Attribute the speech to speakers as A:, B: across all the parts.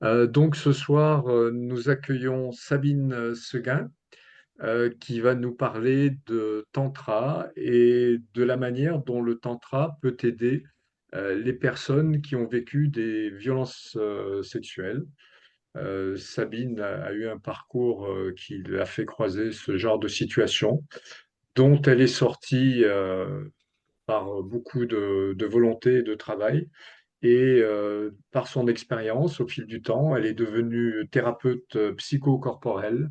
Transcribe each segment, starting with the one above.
A: Donc ce soir, nous accueillons Sabine Seguin, qui va nous parler de Tantra et de la manière dont le Tantra peut aider les personnes qui ont vécu des violences sexuelles. Sabine a eu un parcours qui l'a fait croiser ce genre de situation, dont elle est sortie par beaucoup de volonté et de travail. Et par son expérience, au fil du temps, elle est devenue thérapeute psychocorporelle.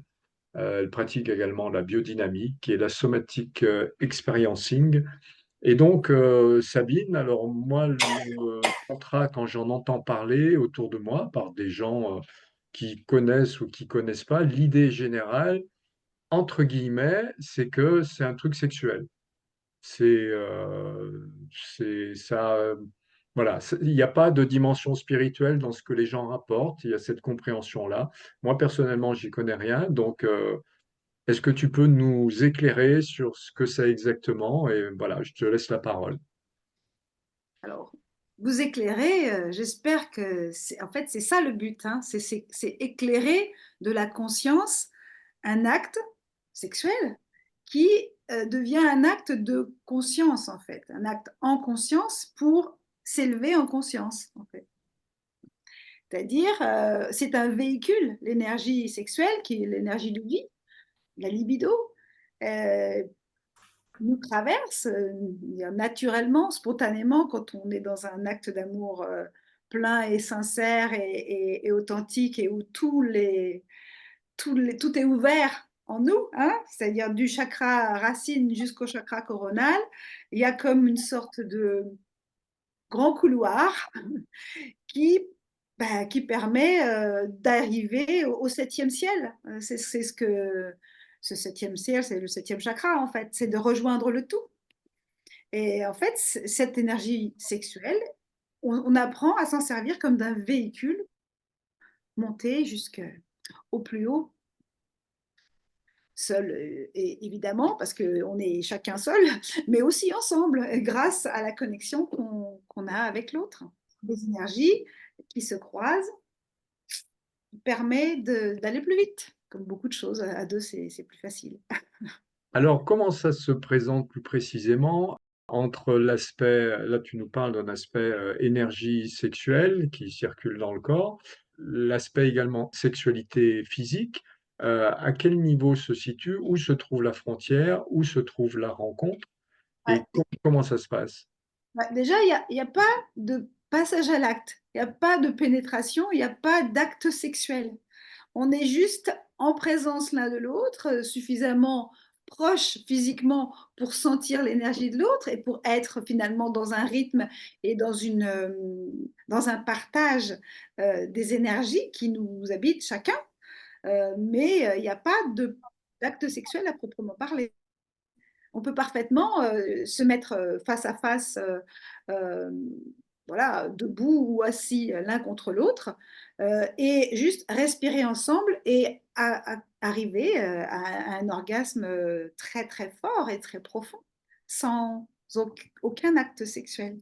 A: Elle pratique également la biodynamique et la somatic experiencing. Et donc, Sabine, alors moi, le tantra, quand j'en entends parler autour de moi par des gens qui connaissent ou qui connaissent pas, l'idée générale, entre guillemets, c'est que c'est un truc sexuel. C'est ça. Voilà, il n'y a pas de dimension spirituelle dans ce que les gens rapportent. Il y a cette compréhension-là. Moi, personnellement, j'y connais rien. Donc, est-ce que tu peux nous éclairer sur ce que c'est exactement? Et voilà, je te laisse la parole.
B: Alors, vous éclairer, j'espère que en fait, c'est ça le but, hein, c'est éclairer de la conscience un acte sexuel qui devient un acte de conscience, en fait, un acte en conscience pour s'élever en conscience, en fait. C'est-à-dire, c'est un véhicule, l'énergie sexuelle, qui est l'énergie de vie, la libido, euh, nous traverse naturellement, spontanément, quand on est dans un acte d'amour plein et sincère et authentique et où tout est ouvert en nous, hein, c'est-à-dire du chakra racine jusqu'au chakra coronal. Il y a comme une sorte de grand couloir qui, qui permet d'arriver au septième ciel. C'est ce que ce septième ciel, c'est le septième chakra en fait, c'est de rejoindre le tout. Et en fait, cette énergie sexuelle, on apprend à s'en servir comme d'un véhicule monté jusqu'au plus haut, seul, et évidemment, parce qu'on est chacun seul, mais aussi ensemble, grâce à la connexion qu'on a avec l'autre. Des énergies qui se croisent permet d'aller plus vite. Comme beaucoup de choses, à deux, c'est plus facile.
A: Alors, comment ça se présente plus précisément entre l'aspect, là tu nous parles d'un aspect énergie sexuelle qui circule dans le corps, l'aspect également sexualité physique, à quel niveau se situe, où se trouve la frontière, où se trouve la rencontre et
B: Ouais.
A: comment ça se passe?
B: Ouais, déjà, y a pas de passage à l'acte, il n'y a pas de pénétration, il n'y a pas d'acte sexuel. On est juste en présence l'un de l'autre, suffisamment proche physiquement pour sentir l'énergie de l'autre et pour être finalement dans un rythme et dans un partage des énergies qui nous habitent chacun. Mais il n'y a pas d'acte sexuel à proprement parler. On peut parfaitement se mettre face à face, euh, voilà, debout ou assis l'un contre l'autre, et juste respirer ensemble et arriver à un orgasme très très fort et très profond, sans aucun acte sexuel.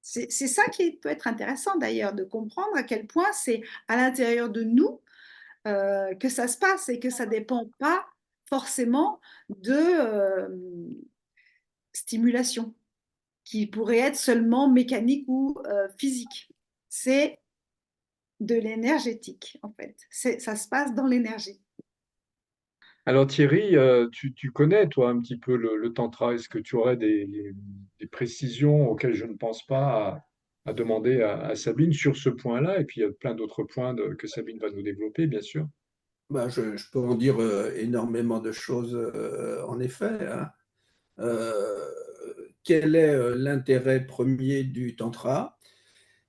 B: C'est ça qui peut être intéressant d'ailleurs, de comprendre à quel point c'est à l'intérieur de nous que ça se passe et que ça ne dépend pas forcément de stimulation qui pourrait être seulement mécanique ou physique. C'est de l'énergétique en fait. Ça se passe dans l'énergie.
A: Alors Thierry, tu connais toi un petit peu le tantra. Est-ce que tu aurais des précisions auxquelles je ne pense pas à demander à Sabine sur ce point-là? Et puis il y a plein d'autres points que Sabine va nous développer, bien sûr.
C: Je peux en dire énormément de choses, en effet, hein. Euh, Quel est l'intérêt premier du tantra?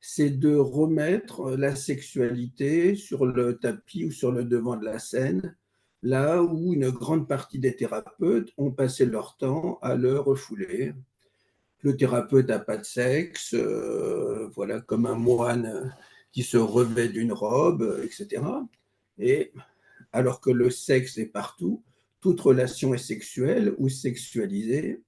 C: C'est de remettre la sexualité sur le tapis ou sur le devant de la scène, là où une grande partie des thérapeutes ont passé leur temps à le refouler. Le thérapeute n'a pas de sexe, voilà, comme un moine qui se revêt d'une robe, etc. Et alors que le sexe est partout, toute relation est sexuelle ou sexualisée.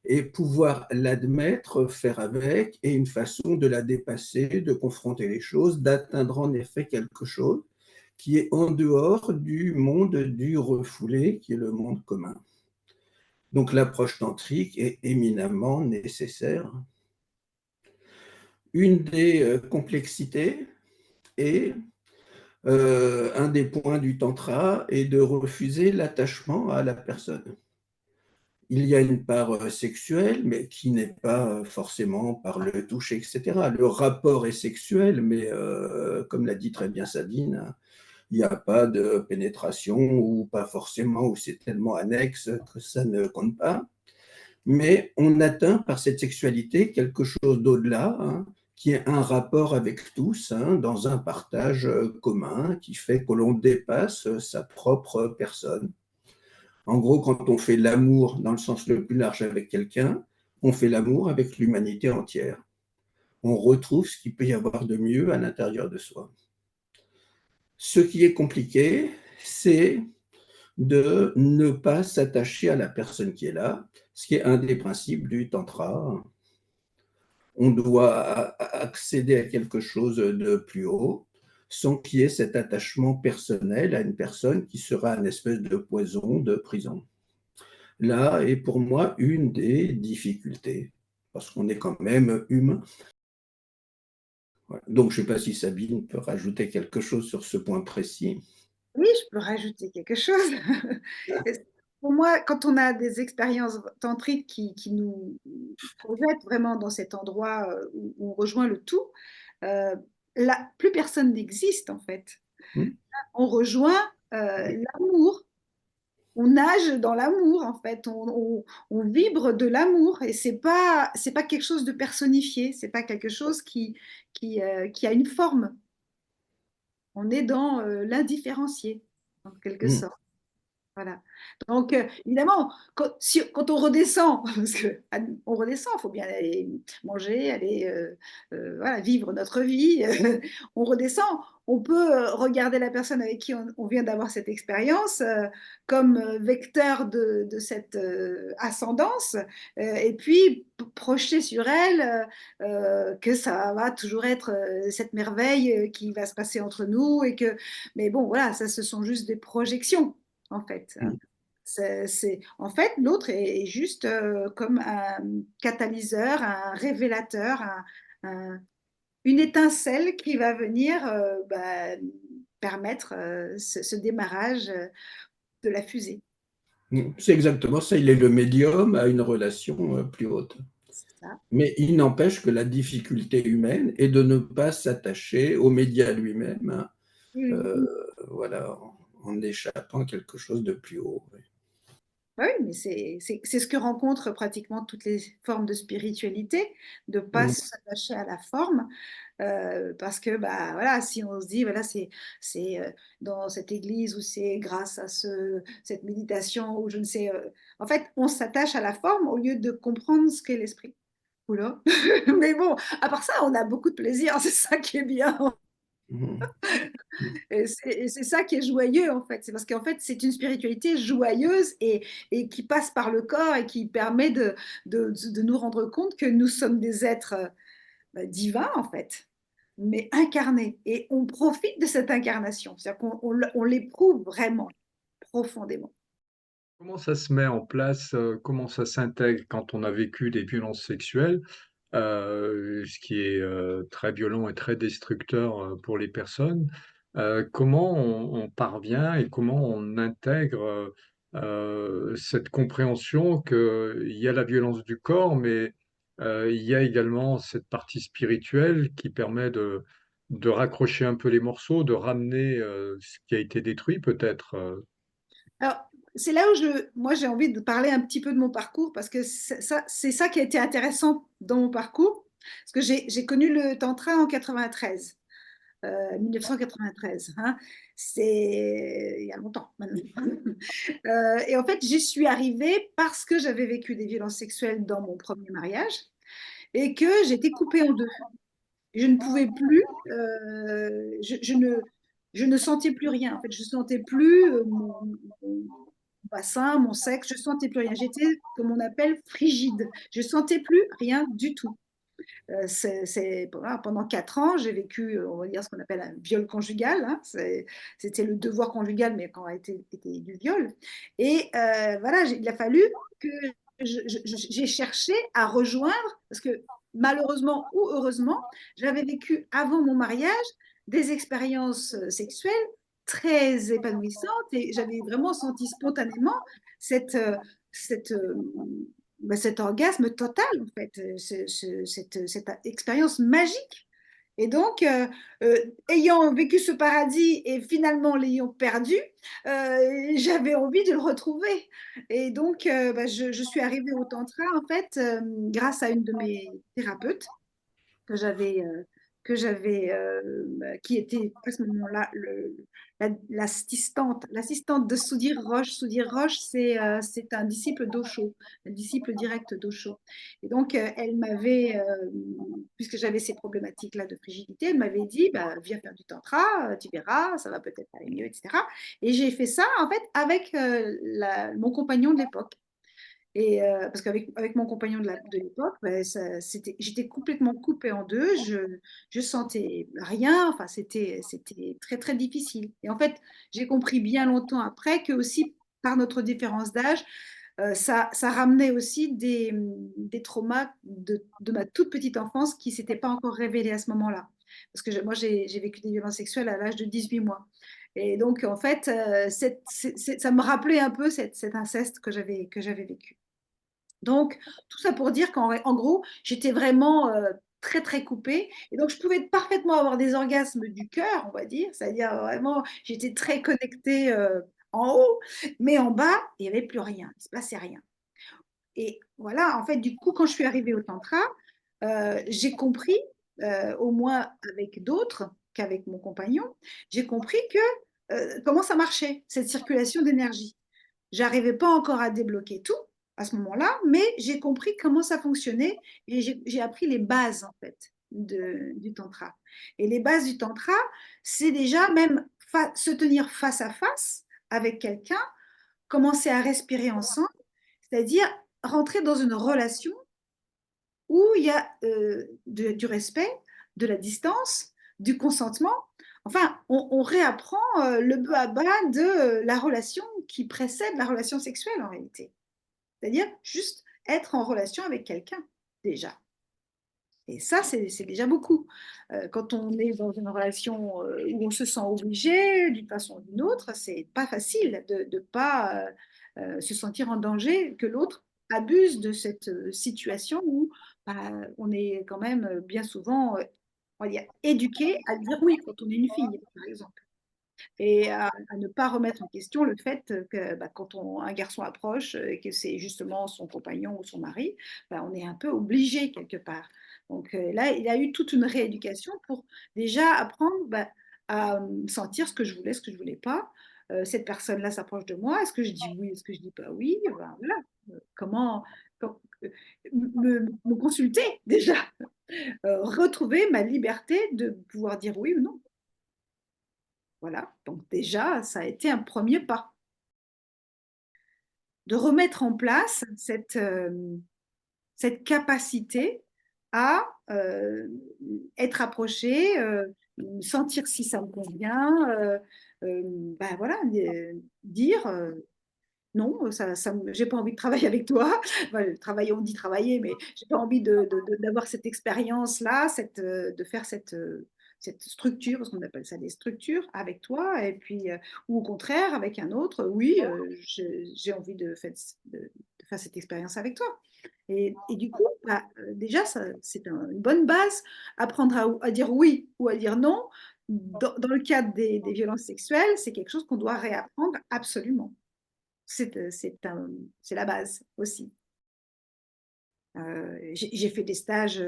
C: et pouvoir l'admettre, faire avec, et une façon de la dépasser, de confronter les choses, d'atteindre en effet quelque chose qui est en dehors du monde du refoulé, qui est le monde commun. Donc l'approche tantrique est éminemment nécessaire. Une des complexités est un des points du tantra est de refuser l'attachement à la personne. Il y a une part sexuelle, mais qui n'est pas forcément par le toucher, etc. Le rapport est sexuel, mais comme l'a dit très bien Sabine, il n'y a pas de pénétration ou pas forcément, ou c'est tellement annexe que ça ne compte pas. Mais on atteint par cette sexualité quelque chose d'au-delà, hein, qui est un rapport avec tous, hein, dans un partage commun qui fait que l'on dépasse sa propre personne. En gros, quand on fait l'amour dans le sens le plus large avec quelqu'un, on fait l'amour avec l'humanité entière. On retrouve ce qu'il peut y avoir de mieux à l'intérieur de soi. Ce qui est compliqué, c'est de ne pas s'attacher à la personne qui est là, ce qui est un des principes du tantra. On doit accéder à quelque chose de plus haut sans qu'il y ait cet attachement personnel à une personne qui sera une espèce de poison, de prison. Là est pour moi une des difficultés, parce qu'on est quand même humain. Voilà. Donc je ne sais pas si Sabine peut rajouter quelque chose sur ce point précis.
B: Oui, je peux rajouter quelque chose. Pour moi, quand on a des expériences tantriques qui nous projettent vraiment dans cet endroit où on rejoint le tout, euh, là, plus personne n'existe en fait.
C: Hmm.
B: On rejoint l'amour, on nage dans l'amour en fait, on vibre de l'amour et c'est pas quelque chose de personnifié, c'est pas quelque chose qui a une forme. On est dans l'indifférencié en quelque
C: Hmm.
B: sorte. Voilà. Donc, évidemment, quand on redescend, parce que on redescend, il faut bien aller manger, aller voilà, vivre notre vie, on redescend. On peut regarder la personne avec qui on vient d'avoir cette expérience comme vecteur de cette ascendance, et puis projeter sur elle que ça va toujours être cette merveille qui va se passer entre nous, mais bon, voilà, ça, ce sont juste des projections en fait.
C: Hmm.
B: En fait, l'autre est juste comme un catalyseur, un révélateur, une étincelle qui va venir permettre ce démarrage de la fusée.
C: C'est exactement ça, il est le médium à une relation plus haute.
B: C'est ça.
C: Mais il n'empêche que la difficulté humaine est de ne pas s'attacher au média lui-même, hein,
B: Oui,
C: voilà, en échappant à quelque chose de plus haut.
B: oui, mais c'est ce que rencontrent pratiquement toutes les formes de spiritualité, de ne pas
C: Mm.
B: s'attacher à la forme, parce que bah, voilà, si on se dit, voilà, c'est dans cette église ou c'est grâce à cette méditation ou je ne sais, en fait, on s'attache à la forme au lieu de comprendre ce qu'est l'esprit. Oula. Mais bon, à part ça, on a beaucoup de plaisir, c'est ça qui est bien.
C: Mm.
B: Et c'est ça qui est joyeux, en fait. C'est parce qu'en fait, c'est une spiritualité joyeuse et qui passe par le corps et qui permet de nous rendre compte que nous sommes des êtres divins, en fait, mais incarnés. Et on profite de cette incarnation. C'est-à-dire qu'on l'éprouve vraiment, profondément.
A: Comment ça se met en place, comment ça s'intègre quand on a vécu des violences sexuelles, ce qui est, très violent et très destructeur, pour les personnes? Comment on parvient et comment on intègre, cette compréhension qu'il y a la violence du corps, mais, il y a également cette partie spirituelle qui permet de raccrocher un peu les morceaux, de ramener, ce qui a été détruit peut-être,
B: Alors, c'est là où moi, j'ai envie de parler un petit peu de mon parcours parce que c'est ça qui a été intéressant dans mon parcours. Parce que j'ai connu le tantra en 93. 1993, hein. C'est il y a longtemps maintenant. Et en fait, j'y suis arrivée parce que j'avais vécu des violences sexuelles dans mon premier mariage et que j'étais coupée en deux. Je ne pouvais plus, je ne sentais plus rien. En fait, je ne sentais plus ma bassin, mon sexe, je sentais plus rien. J'étais, comme on appelle, frigide. Je sentais plus rien du tout. Voilà, pendant 4 ans, j'ai vécu, on va dire, ce qu'on appelle un viol conjugal. Hein. C'était le devoir conjugal, mais quand était du viol. Et voilà, il a fallu que j'ai cherché à rejoindre, parce que malheureusement ou heureusement, j'avais vécu avant mon mariage des expériences sexuelles très épanouissantes et j'avais vraiment senti spontanément cette, cette, cet orgasme total, en fait, cette expérience magique. Et donc, ayant vécu ce paradis et finalement l'ayant perdu, j'avais envie de le retrouver. Et donc, je suis arrivée au tantra, en fait, grâce à une de mes thérapeutes que j'avais, qui était à ce moment-là l'assistante de Soudir Roche. Soudir Roche, c'est un disciple d'Osho, un disciple direct d'Osho. Et donc, elle m'avait, puisque j'avais ces problématiques-là de frigidité, elle m'avait dit, bah, viens faire du tantra, tu verras, ça va peut-être aller mieux, etc. Et j'ai fait ça, en fait, avec mon compagnon de l'époque. Et parce qu'avec mon compagnon de l'époque, ben, j'étais complètement coupée en deux. Je sentais rien. Enfin, c'était très, très difficile. Et en fait, j'ai compris bien longtemps après que aussi, par notre différence d'âge, ça ramenait aussi des traumas de ma toute petite enfance qui ne s'étaient pas encore révélés à ce moment-là. Parce que moi, j'ai vécu des violences sexuelles à l'âge de 18 mois. Et donc, en fait, ça me rappelait un peu cet inceste que j'avais vécu. Donc, tout ça pour dire qu'en gros, j'étais vraiment très, très coupée. Et donc, je pouvais parfaitement avoir des orgasmes du cœur, on va dire. C'est-à-dire vraiment, j'étais très connectée en haut, mais en bas, il n'y avait plus rien. Il ne se passait rien. Et voilà, en fait, du coup, quand je suis arrivée au Tantra, j'ai compris, au moins avec d'autres qu'avec mon compagnon, j'ai compris comment ça marchait, cette circulation d'énergie. J'arrivais pas encore à débloquer tout à ce moment-là, mais j'ai compris comment ça fonctionnait et j'ai appris les bases en fait du tantra. Et les bases du tantra, c'est déjà même se tenir face à face avec quelqu'un, commencer à respirer ensemble, c'est-à-dire rentrer dans une relation où il y a du respect, de la distance, du consentement. Enfin, on réapprend le bas à bas de la relation qui précède la relation sexuelle en réalité. C'est-à-dire juste être en relation avec quelqu'un déjà. Et ça, c'est déjà beaucoup. Quand on est dans une relation où on se sent obligé d'une façon ou d'une autre, c'est pas facile de ne pas se sentir en danger, que l'autre abuse de cette situation où bah, on est quand même bien souvent on va dire, éduqué à dire oui quand on est une fille, par exemple et à ne pas remettre en question le fait que bah, quand un garçon approche et que c'est justement son compagnon ou son mari, bah, on est un peu obligé quelque part. Donc là, il y a eu toute une rééducation pour déjà apprendre bah, à sentir ce que je voulais, ce que je ne voulais pas. Cette personne-là s'approche de moi, est-ce que je dis oui, est-ce que je dis pas oui? Ben, voilà. Comment, me consulter déjà, retrouver ma liberté de pouvoir dire oui ou non. Voilà, donc déjà, ça a été un premier pas. De remettre en place cette capacité à être approché, sentir si ça me convient, ben voilà, dire non, j'ai pas envie de travailler avec toi. Enfin, travailler, on dit travailler, mais j'ai pas envie d'avoir cette expérience-là, de faire cette structure, parce qu'on appelle ça des structures, avec toi, et puis, ou au contraire, avec un autre, oui, j'ai envie de faire cette expérience avec toi. Et du coup, bah, déjà, c'est une bonne base. Apprendre à dire oui ou à dire non, dans le cadre des violences sexuelles, c'est quelque chose qu'on doit réapprendre absolument. C'est la base aussi. J'ai fait des stages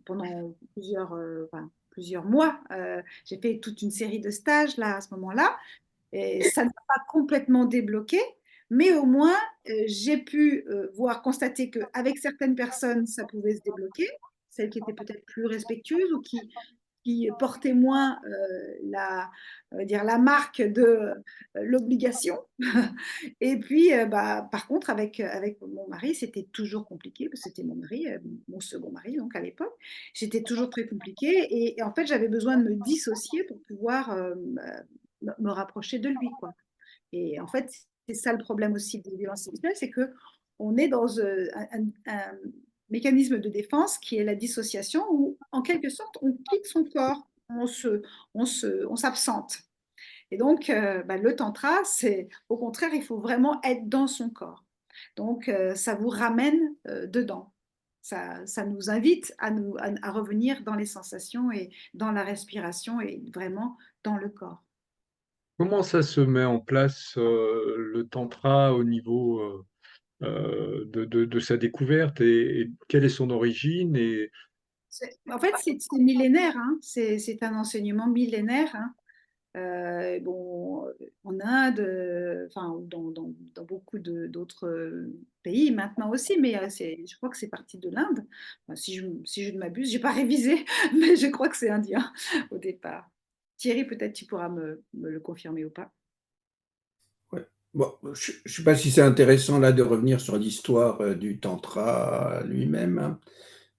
B: pendant plusieurs mois. J'ai fait toute une série de stages là à ce moment-là. Et ça ne m'a pas complètement débloqué, mais au moins j'ai pu constater qu'avec certaines personnes, ça pouvait se débloquer, celles qui étaient peut-être plus respectueuses ou qui qui portait moins dire la marque de l'obligation. Et puis, par contre, avec mon mari, c'était toujours compliqué, parce que c'était mon mari, mon second mari, donc à l'époque, c'était toujours très compliqué. Et en fait, j'avais besoin de me dissocier pour pouvoir me rapprocher de lui, quoi. Et en fait, c'est ça le problème aussi des violences sexuelles, c'est que on est dans un mécanisme de défense qui est la dissociation, où en quelque sorte on quitte son corps, on s'absente. Et donc, le tantra, c'est au contraire, il faut vraiment être dans son corps. Donc, ça vous ramène dedans. Ça nous invite à revenir dans les sensations et dans la respiration et vraiment dans le corps.
A: Comment ça se met en place le tantra au niveau de sa découverte et quelle est son origine et
B: En fait, c'est millénaire, hein. C'est un enseignement millénaire, hein. Bon, en Inde, enfin, dans beaucoup d'autres pays maintenant aussi, mais je crois que c'est parti de l'Inde. Enfin, si je ne m'abuse, j'ai pas révisé, mais je crois que c'est indien au départ. Thierry, peut-être tu pourras me le confirmer ou pas.
C: Ouais. Bon, je ne sais pas si c'est intéressant là de revenir sur l'histoire du tantra lui-même, hein.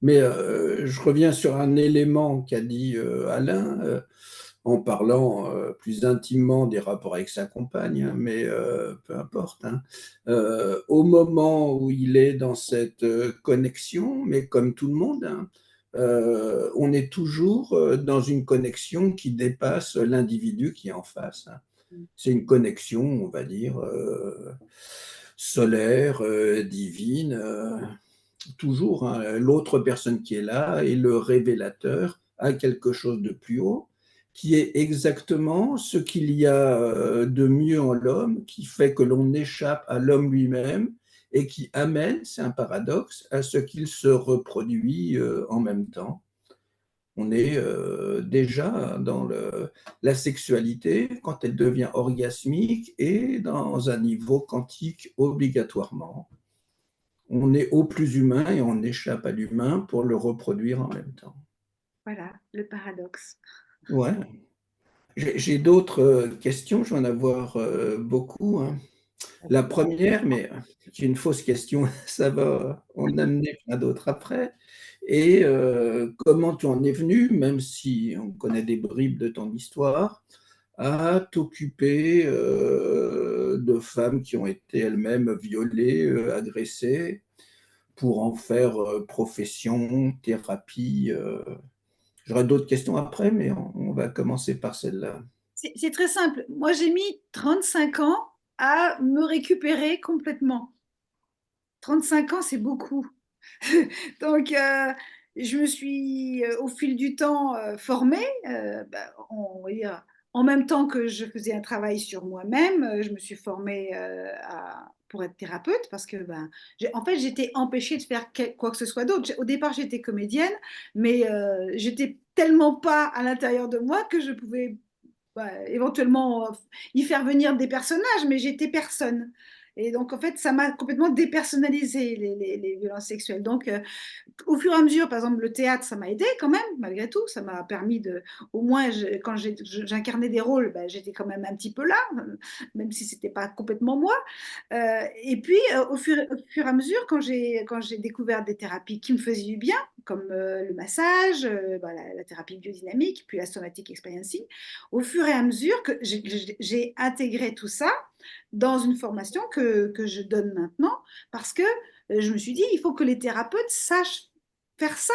C: Mais je reviens sur un élément qu'a dit Alain en parlant plus intimement des rapports avec sa compagne, hein, mais peu importe, hein. Au moment où il est dans cette connexion, mais comme tout le monde, hein, on est toujours dans une connexion qui dépasse l'individu qui est en face, hein. C'est une connexion, on va dire, solaire, divine, toujours, hein. L'autre personne qui est là est le révélateur à quelque chose de plus haut, qui est exactement ce qu'il y a de mieux en l'homme, qui fait que l'on échappe à l'homme lui-même et qui amène, c'est un paradoxe, à ce qu'il se reproduit en même temps. On est déjà dans la sexualité, quand elle devient orgasmique, et dans un niveau quantique obligatoirement. On est au plus humain et on échappe à l'humain pour le reproduire en même temps.
B: Voilà, le paradoxe.
C: Ouais. J'ai d'autres questions, je vais en avoir beaucoup, hein. La première, mais c'est une fausse question, ça va en amener plein d'autres après. Et comment tu en es venu, même si on connaît des bribes de ton histoire, à t'occuper de femmes qui ont été elles-mêmes violées, agressées, pour en faire profession, thérapie. J'aurai d'autres questions après, mais on va commencer par celle-là.
B: C'est très simple. Moi, j'ai mis 35 ans à me récupérer complètement. 35 ans, c'est beaucoup. Donc, je me suis, au fil du temps, formée, on va dire, en même temps que je faisais un travail sur moi-même, je me suis formée pour être thérapeute parce que en fait, j'étais empêchée de faire quoi que ce soit d'autre. Au départ, j'étais comédienne, mais j'étais tellement pas à l'intérieur de moi que je pouvais éventuellement y faire venir des personnages, mais j'étais personne. Et donc, en fait, ça m'a complètement dépersonnalisé les violences sexuelles. Donc, au fur et à mesure, par exemple, le théâtre, ça m'a aidé quand même, malgré tout. Ça m'a permis de, au moins, quand j'incarnais des rôles, j'étais quand même un petit peu là, même si c'était pas complètement moi. Et puis, au fur et à mesure, quand j'ai découvert des thérapies qui me faisaient du bien, comme le massage, la thérapie biodynamique, puis la somatic experiencing, au fur et à mesure que j'ai intégré tout ça dans une formation que je donne maintenant, parce que je me suis dit, il faut que les thérapeutes sachent faire ça.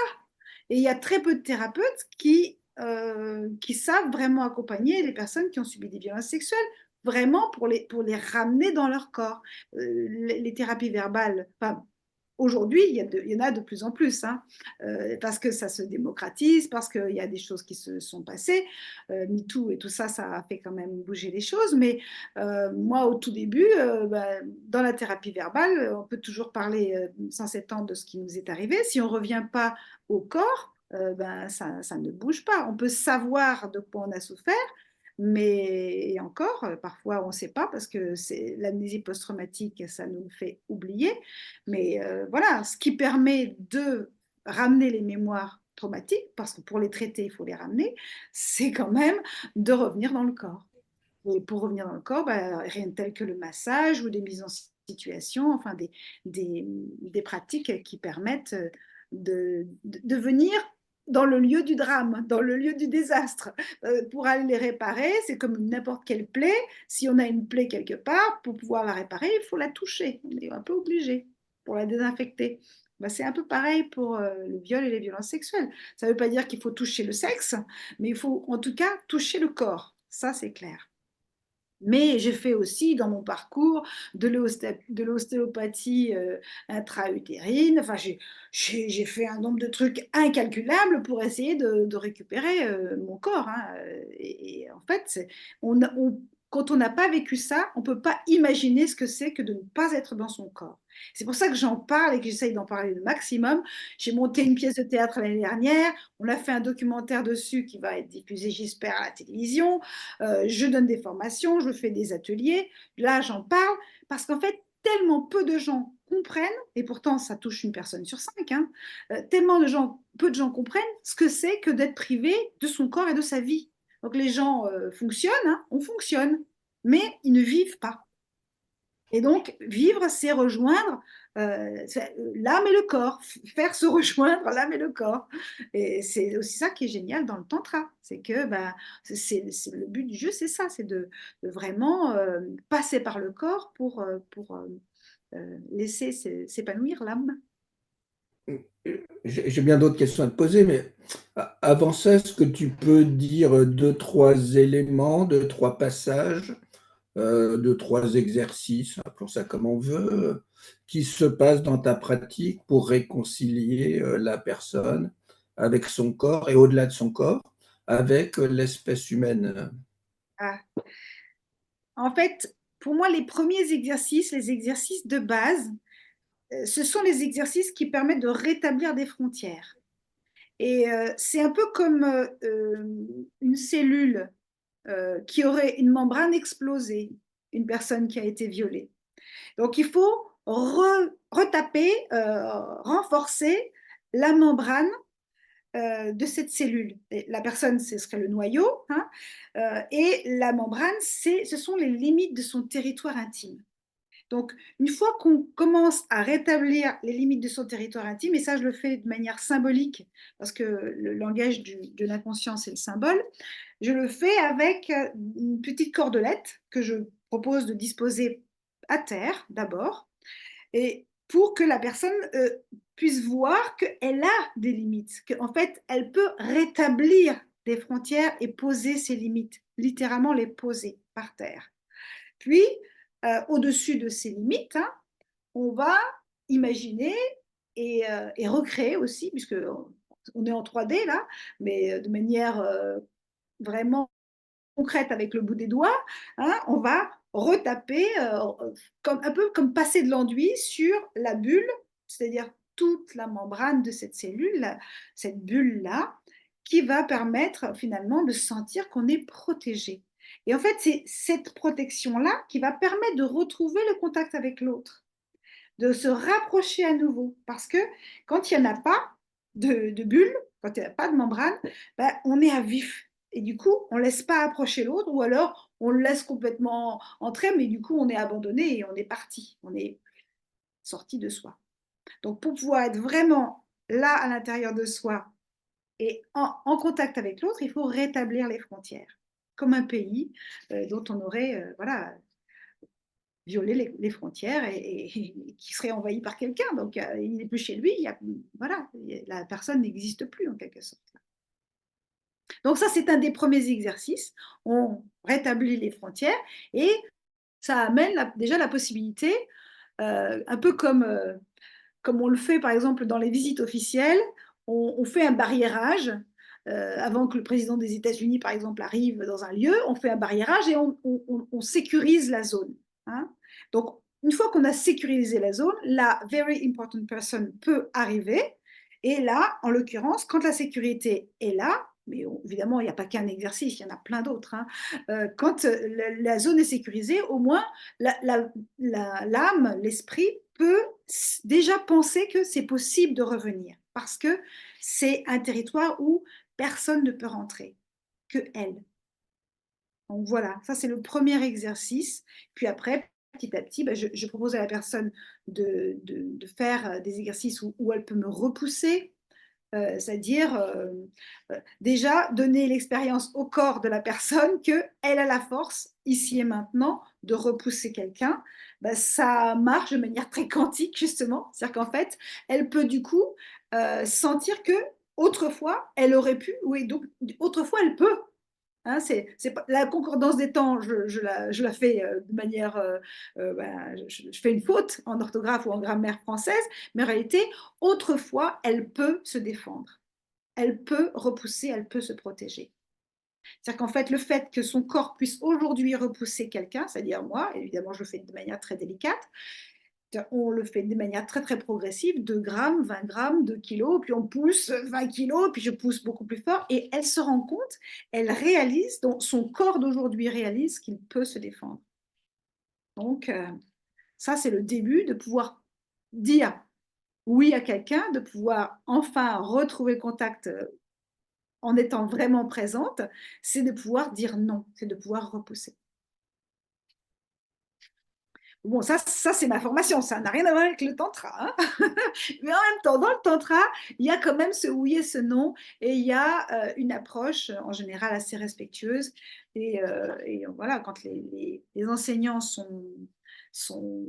B: Et il y a très peu de thérapeutes qui savent vraiment accompagner les personnes qui ont subi des violences sexuelles, vraiment pour les ramener dans leur corps. Les thérapies verbales, enfin, aujourd'hui, il y en a de plus en plus, hein, parce que ça se démocratise, parce qu'il y a des choses qui se sont passées. MeToo et tout ça, ça a fait quand même bouger les choses. Mais moi, au tout début, dans la thérapie verbale, on peut toujours parler sans s'étendre de ce qui nous est arrivé. Si on ne revient pas au corps, ça ne bouge pas. On peut savoir de quoi on a souffert, mais et encore, parfois on ne sait pas parce que c'est l'amnésie post-traumatique, ça nous le fait oublier. Mais voilà, ce qui permet de ramener les mémoires traumatiques, parce que pour les traiter, il faut les ramener, c'est quand même de revenir dans le corps. Et pour revenir dans le corps, rien de tel que le massage ou des mises en situation, enfin des pratiques qui permettent de venir dans le lieu du drame, dans le lieu du désastre. Pour aller les réparer, c'est comme n'importe quelle plaie. Si on a une plaie quelque part, pour pouvoir la réparer, il faut la toucher. On est un peu obligé pour la désinfecter. C'est un peu pareil pour le viol et les violences sexuelles. Ça ne veut pas dire qu'il faut toucher le sexe, mais il faut en tout cas toucher le corps. Ça, c'est clair. Mais j'ai fait aussi dans mon parcours de l'ostéopathie intra-utérine. Enfin, j'ai fait un nombre de trucs incalculables pour essayer de récupérer mon corps. Hein. Et en fait, quand on n'a pas vécu ça, on ne peut pas imaginer ce que c'est que de ne pas être dans son corps. C'est pour ça que j'en parle et que j'essaye d'en parler le maximum. J'ai monté une pièce de théâtre l'année dernière. On a fait un documentaire dessus qui va être diffusé, j'espère, à la télévision. Je donne des formations, je fais des ateliers. Là, j'en parle parce qu'en fait, tellement peu de gens comprennent, et pourtant ça touche une personne sur 5, hein, peu de gens comprennent ce que c'est que d'être privé de son corps et de sa vie. Donc les gens fonctionnent, hein, on fonctionne, mais ils ne vivent pas. Et donc, vivre, c'est rejoindre l'âme et le corps, faire se rejoindre l'âme et le corps. Et c'est aussi ça qui est génial dans le tantra, c'est que le but du jeu, c'est ça, c'est de vraiment passer par le corps pour laisser s'épanouir l'âme.
C: J'ai bien d'autres questions à te poser, mais avant ça, est-ce que tu peux dire deux, trois éléments, deux, trois passages, deux, trois exercices, appelons ça comme on veut, qui se passent dans ta pratique pour réconcilier la personne avec son corps et au-delà de son corps, avec l'espèce humaine?
B: Ah. En fait, pour moi, les premiers exercices, les exercices de base, ce sont les exercices qui permettent de rétablir des frontières. Et c'est un peu comme une cellule qui aurait une membrane explosée, une personne qui a été violée. Donc il faut retaper, renforcer la membrane de cette cellule. Et la personne, ce serait le noyau, hein, et la membrane, ce sont les limites de son territoire intime. Donc, une fois qu'on commence à rétablir les limites de son territoire intime, et ça, je le fais de manière symbolique, parce que le langage de l'inconscient, c'est le symbole, je le fais avec une petite cordelette que je propose de disposer à terre d'abord, et pour que la personne puisse voir qu'elle a des limites, qu'en fait, elle peut rétablir des frontières et poser ses limites, littéralement les poser par terre. Puis, au-dessus de ces limites, hein, on va imaginer et recréer aussi, puisque on est en 3D là, mais de manière vraiment concrète avec le bout des doigts, hein, on va retaper, un peu comme passer de l'enduit sur la bulle, c'est-à-dire toute la membrane de cette cellule, cette bulle-là, qui va permettre finalement de sentir qu'on est protégé. Et en fait, c'est cette protection-là qui va permettre de retrouver le contact avec l'autre, de se rapprocher à nouveau. Parce que quand il n'y en a pas de bulle, quand il n'y a pas de membrane, on est à vif. Et du coup, on ne laisse pas approcher l'autre, ou alors on le laisse complètement entrer, mais du coup, on est abandonné et on est parti. On est sorti de soi. Donc, pour pouvoir être vraiment là à l'intérieur de soi et en contact avec l'autre, il faut rétablir les frontières, comme un pays dont on aurait violé les frontières et qui serait envahi par quelqu'un. Donc, il n'est plus chez lui, voilà, la personne n'existe plus en quelque sorte. Donc ça, c'est un des premiers exercices. On rétablit les frontières et ça amène déjà la possibilité, un peu comme on le fait par exemple dans les visites officielles, on fait un barriérage. Avant que le président des États-Unis, par exemple, arrive dans un lieu, on fait un barriérage et on sécurise la zone. Hein. Donc, une fois qu'on a sécurisé la zone, la very important person peut arriver. Et là, en l'occurrence, quand la sécurité est là, mais évidemment, il n'y a pas qu'un exercice, il y en a plein d'autres. Hein. Quand la zone est sécurisée, au moins, l'âme, l'esprit peut déjà penser que c'est possible de revenir. parce que c'est un territoire où personne ne peut rentrer, que elle. Donc voilà, ça c'est le premier exercice. Puis après, petit à petit, je propose à la personne de faire des exercices où elle peut me repousser, c'est-à-dire déjà donner l'expérience au corps de la personne qu'elle a la force, ici et maintenant, de repousser quelqu'un. Ça marche de manière très quantique, justement. C'est-à-dire qu'en fait, elle peut du coup sentir que autrefois, elle aurait pu, oui, donc autrefois, elle peut. Hein, c'est pas, la concordance des temps, je la fais de manière, je fais une faute en orthographe ou en grammaire française, mais en réalité, autrefois, elle peut se défendre, elle peut repousser, elle peut se protéger. C'est-à-dire qu'en fait, le fait que son corps puisse aujourd'hui repousser quelqu'un, c'est-à-dire moi, évidemment, je le fais de manière très délicate, on le fait de manière très très progressive, 2 grammes, 20 grammes, 2 kilos, puis on pousse 20 kilos, puis je pousse beaucoup plus fort, et elle se rend compte, elle réalise, donc son corps d'aujourd'hui réalise qu'il peut se défendre. Donc ça c'est le début de pouvoir dire oui à quelqu'un, de pouvoir enfin retrouver le contact en étant vraiment présente, c'est de pouvoir dire non, c'est de pouvoir repousser. Bon, ça c'est ma formation, ça n'a rien à voir avec le tantra, hein. Mais en même temps, dans le tantra, il y a quand même ce oui et ce non, et il y a une approche en général assez respectueuse. Et voilà, quand les enseignants sont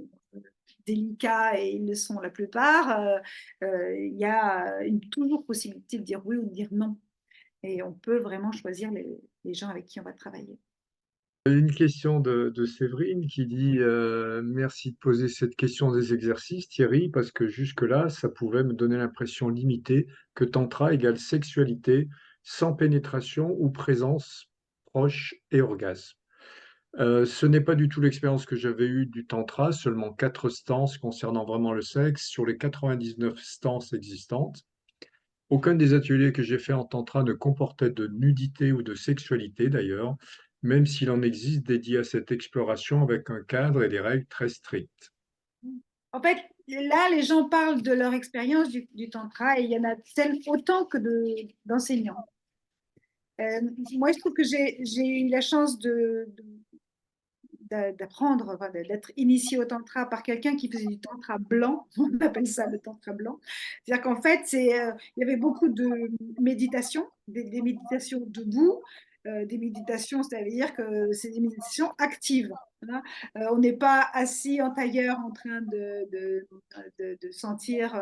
B: délicats, et ils le sont la plupart, il y a toujours possibilité de dire oui ou de dire non. Et on peut vraiment choisir les gens avec qui on va travailler.
A: Une question de Séverine qui dit merci de poser cette question des exercices, Thierry, parce que jusque-là, ça pouvait me donner l'impression limitée que tantra égale sexualité sans pénétration ou présence proche et orgasme. Ce n'est pas du tout l'expérience que j'avais eue du tantra, seulement 4 stances concernant vraiment le sexe sur les 99 stances existantes. Aucun des ateliers que j'ai fait en tantra ne comportait de nudité ou de sexualité d'ailleurs, même s'il en existe dédiés à cette exploration avec un cadre et des règles très strictes.
B: En fait, là, les gens parlent de leur expérience du tantra, et il y en a autant que d'enseignants. Moi, je trouve que j'ai eu la chance d'apprendre, enfin, d'être initiée au tantra par quelqu'un qui faisait du tantra blanc. On appelle ça le tantra blanc. C'est-à-dire qu'en fait, il y avait beaucoup de méditation, des méditations debout, des méditations, c'est-à-dire que c'est des méditations actives. Hein. On n'est pas assis en tailleur en train de sentir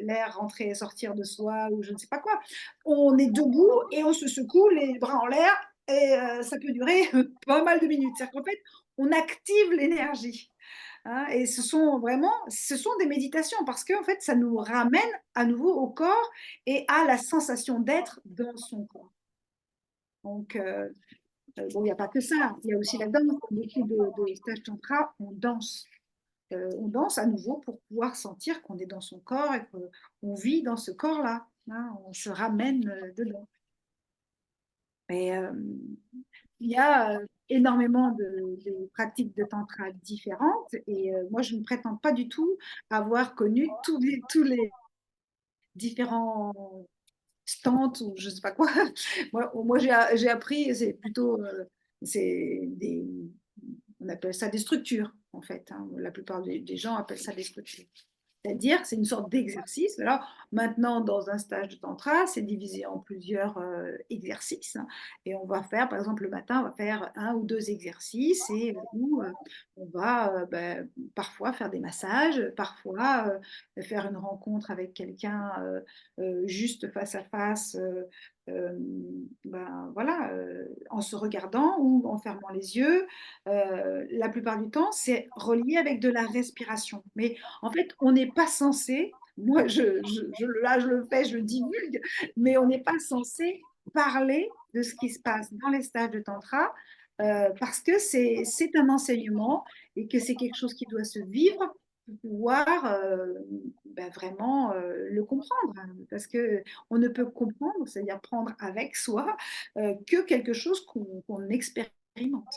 B: l'air rentrer et sortir de soi, ou je ne sais pas quoi. On est debout et on se secoue les bras en l'air, et ça peut durer pas mal de minutes. C'est-à-dire qu'en fait, on active l'énergie. Hein, et ce sont des méditations, parce que en fait, ça nous ramène à nouveau au corps et à la sensation d'être dans son corps. Donc, bon, il n'y a pas que ça, il y a aussi la danse. Beaucoup de stages tantra, on danse. On danse à nouveau pour pouvoir sentir qu'on est dans son corps et qu'on vit dans ce corps-là. Hein, on se ramène dedans. Mais il y a énormément de pratiques de tantra différentes, et moi je ne prétends pas du tout avoir connu tous les différents stands ou je ne sais pas quoi. Moi j'ai appris, c'est plutôt c'est des, on appelle ça des structures en fait. Hein. La plupart des gens appellent ça des structures. C'est-à-dire, c'est une sorte d'exercice. Alors, maintenant, dans un stage de tantra, c'est divisé en plusieurs exercices. Et on va faire, par exemple, le matin, on va faire 1 ou 2 exercices, et où on va parfois faire des massages, parfois faire une rencontre avec quelqu'un juste face à face, voilà, en se regardant ou en fermant les yeux. La plupart du temps, c'est relié avec de la respiration. Mais en fait, on n'est pas censé, moi là je le fais, je le divulgue, mais on n'est pas censé parler de ce qui se passe dans les stages de tantra, parce que c'est un enseignement, et que c'est quelque chose qui doit se vivre pour pouvoir vraiment le comprendre. Hein. Parce qu'on ne peut comprendre, c'est-à-dire prendre avec soi, que quelque chose qu'on expérimente.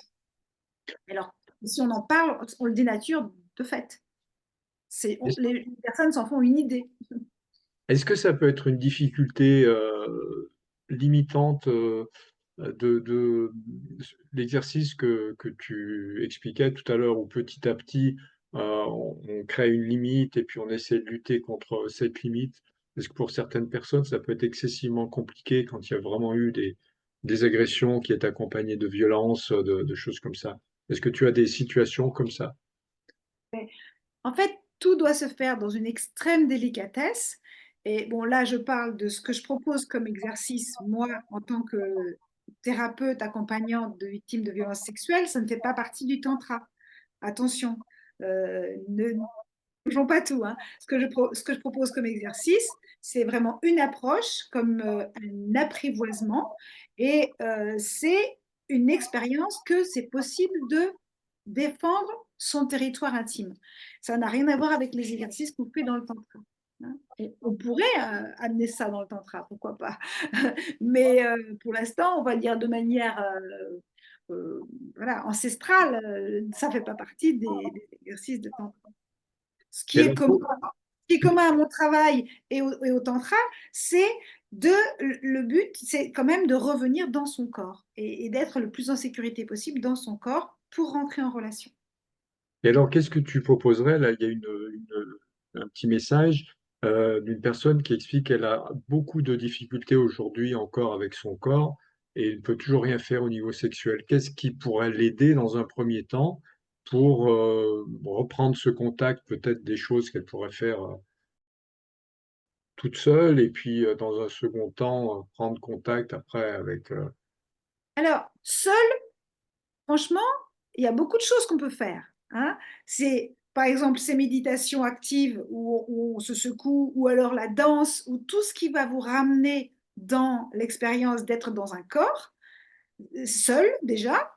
B: Alors, si on en parle, on le dénature de fait. Les personnes s'en font une idée.
A: Est-ce que ça peut être une difficulté limitante de l'exercice que tu expliquais tout à l'heure, où petit à petit, on crée une limite et puis on essaie de lutter contre cette limite? Est-ce que pour certaines personnes, ça peut être excessivement compliqué quand il y a vraiment eu des agressions qui est accompagnées de violences, de choses comme ça? Est-ce que tu as des situations comme ça?
B: En fait, tout doit se faire dans une extrême délicatesse. Et bon, là, je parle de ce que je propose comme exercice, moi, en tant que thérapeute accompagnante de victimes de violences sexuelles, ça ne fait pas partie du tantra. Attention, ne faisons pas tout, hein. Ce que je propose comme exercice, c'est vraiment une approche comme un apprivoisement et c'est une expérience que c'est possible de défendre son territoire intime. Ça n'a rien à voir avec les exercices qu'on fait dans le tantra, hein. Et on pourrait amener ça dans le tantra, pourquoi pas. Mais pour l'instant, on va dire de manière euh, voilà, ancestrale, ça ne fait pas partie des exercices de tantra. Ce
A: Et
B: qui est
A: alors,
B: commun, ce qui est commun à mon travail et au tantra, c'est de le but, c'est quand même de revenir dans son corps et d'être le plus en sécurité possible dans son corps pour rentrer en relation.
A: et alors, qu'est-ce que tu proposerais? Là, il y a un petit message d'une personne qui explique qu'elle a beaucoup de difficultés aujourd'hui encore avec son corps et ne peut toujours rien faire au niveau sexuel. Qu'est-ce qui pourrait l'aider dans un premier temps pour reprendre ce contact, peut-être des choses qu'elle pourrait faire toute seule, et puis dans un second temps, prendre contact après avec...
B: Alors, seul, franchement, il y a beaucoup de choses qu'on peut faire, hein. C'est, par exemple, ces méditations actives où on se secoue, ou alors la danse, ou tout ce qui va vous ramener dans l'expérience d'être dans un corps, seul déjà.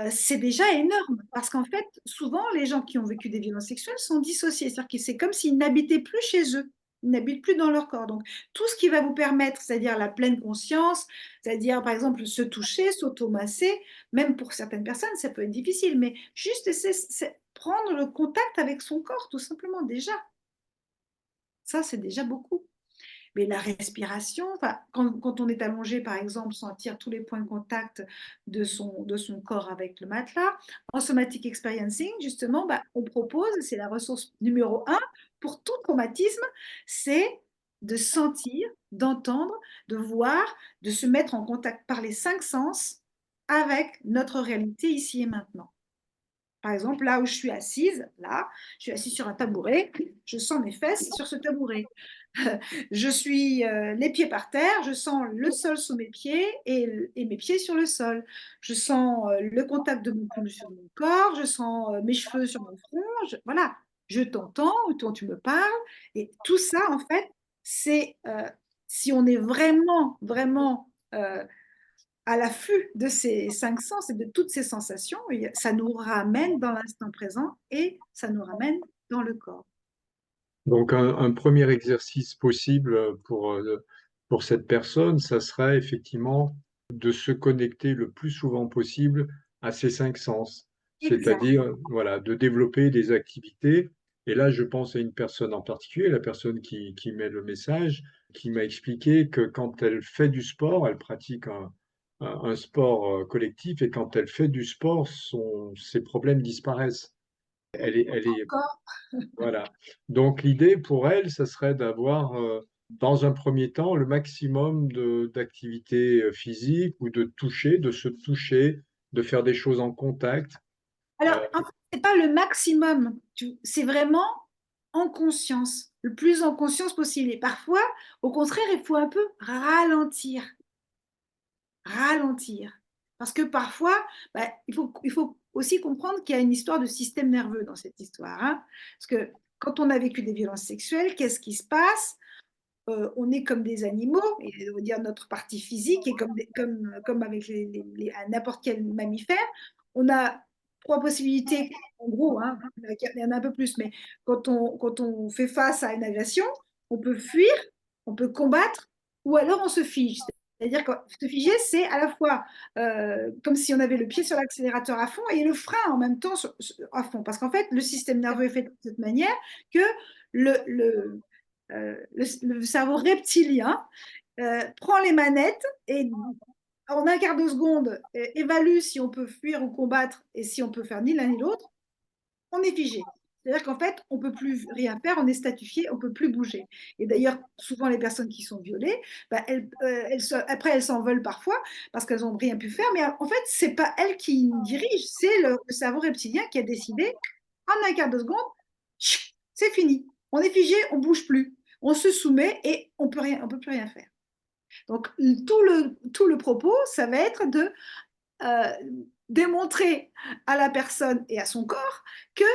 B: C'est déjà énorme parce qu'en fait, souvent, les gens qui ont vécu des violences sexuelles sont dissociés. C'est-à-dire que c'est comme s'ils n'habitaient plus chez eux, ils n'habitent plus dans leur corps. Donc, tout ce qui va vous permettre, c'est-à-dire la pleine conscience, c'est-à-dire, par exemple, se toucher, s'automasser, même pour certaines personnes, ça peut être difficile, mais juste c'est prendre le contact avec son corps, tout simplement, déjà. Ça, c'est déjà beaucoup. Mais la respiration, enfin, quand on est allongé, par exemple, sentir tous les points de contact de son corps avec le matelas. En somatic experiencing, justement, bah, on propose, c'est la ressource numéro un pour tout traumatisme, c'est de sentir, d'entendre, de voir, de se mettre en contact par les cinq sens avec notre réalité ici et maintenant. Par exemple, là où je suis assise, là, je suis assise sur un tabouret, je sens mes fesses sur ce tabouret. Je suis les pieds par terre, je sens le sol sous mes pieds et mes pieds sur le sol. Je sens le contact de mon pouls sur mon corps, je sens mes cheveux sur mon front. Voilà, je t'entends, ou toi tu me parles. Et tout ça, en fait, c'est si on est vraiment, vraiment à l'affût de ces cinq sens et de toutes ces sensations, ça nous ramène dans l'instant présent et ça nous ramène dans le corps.
A: Donc, un premier exercice possible pour cette personne, ça serait effectivement de se connecter le plus souvent possible à ces cinq sens,
B: Exact.
A: c'est-à-dire voilà, de développer des activités. Et là, je pense à une personne en particulier, la personne qui met le message, qui m'a expliqué que quand elle fait du sport, elle pratique un sport collectif, et quand elle fait du sport, ses problèmes disparaissent. Elle est
B: Corps.
A: voilà. Donc l'idée pour elle, ça serait d'avoir, dans un premier temps, le maximum d'activités physiques, ou de toucher, de se toucher, de faire des choses en contact.
B: Alors,
A: Euh,
B: en fait, c'est pas le maximum, c'est vraiment en conscience, le plus en conscience possible. Et parfois, au contraire, il faut un peu ralentir, ralentir. Parce que parfois, bah, il faut aussi comprendre qu'il y a une histoire de système nerveux dans cette histoire, hein. Parce que quand on a vécu des violences sexuelles, qu'est-ce qui se passe? On est comme des animaux, et on va dire notre partie physique est comme avec n'importe quel mammifère. On a trois possibilités, en gros, hein, il y en a un peu plus, mais quand on fait face à une agression, on peut fuir, on peut combattre, ou alors on se fige. C'est-à-dire que se figer, c'est à la fois comme si on avait le pied sur l'accélérateur à fond et le frein en même temps à fond. Parce qu'en fait, le système nerveux est fait de cette manière que le, le cerveau reptilien prend les manettes et en un quart de seconde évalue si on peut fuir ou combattre et si on peut faire ni l'un ni l'autre, on est figé. C'est-à-dire qu'en fait, on ne peut plus rien faire, on est statifié, on ne peut plus bouger. Et d'ailleurs, souvent, les personnes qui sont violées, bah, après, elles s'envolent parfois parce qu'elles n'ont rien pu faire, mais en fait, ce n'est pas elles qui dirigent, c'est le cerveau reptilien qui a décidé, en un quart de seconde, c'est fini. On est figé, on ne bouge plus. On se soumet et on ne peut plus rien faire. Donc, tout le propos, ça va être de démontrer à la personne et à son corps que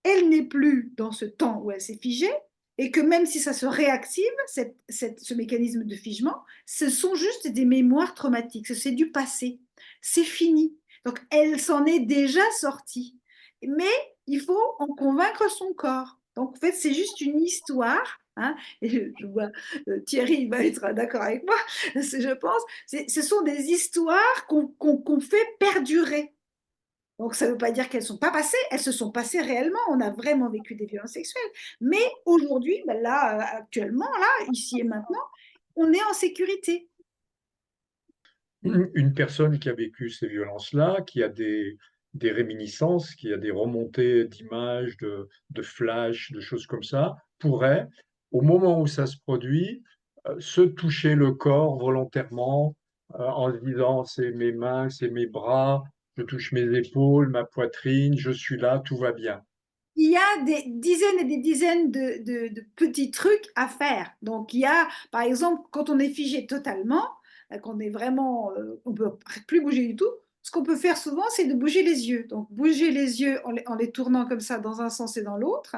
B: elle n'est plus dans ce temps où elle s'est figée et que même si ça se réactive, ce mécanisme de figement, ce sont juste des mémoires traumatiques, c'est du passé, c'est fini. Donc elle s'en est déjà sortie. Mais il faut en convaincre son corps. Donc en fait, c'est juste une histoire. Hein, et je vois Thierry va être d'accord avec moi, je pense. Ce sont des histoires qu'on fait perdurer. Donc, ça ne veut pas dire qu'elles ne sont pas passées, elles se sont passées réellement. On a vraiment vécu des violences sexuelles. Mais aujourd'hui, ben là, actuellement, là, ici et maintenant, on est en sécurité.
A: Une personne qui a vécu ces violences-là, qui a des réminiscences, qui a des remontées d'images, de flashs, de choses comme ça, pourrait, au moment où ça se produit, se toucher le corps volontairement en se disant c'est mes mains, c'est mes bras, je touche mes épaules, ma poitrine, je suis là, tout va bien.
B: Il y a des dizaines et des dizaines de petits trucs à faire. Donc, il y a, par exemple, quand on est figé totalement, qu'on est vraiment, on ne peut plus bouger du tout, ce qu'on peut faire souvent, c'est de bouger les yeux. Donc, bouger les yeux en les tournant comme ça dans un sens et dans l'autre.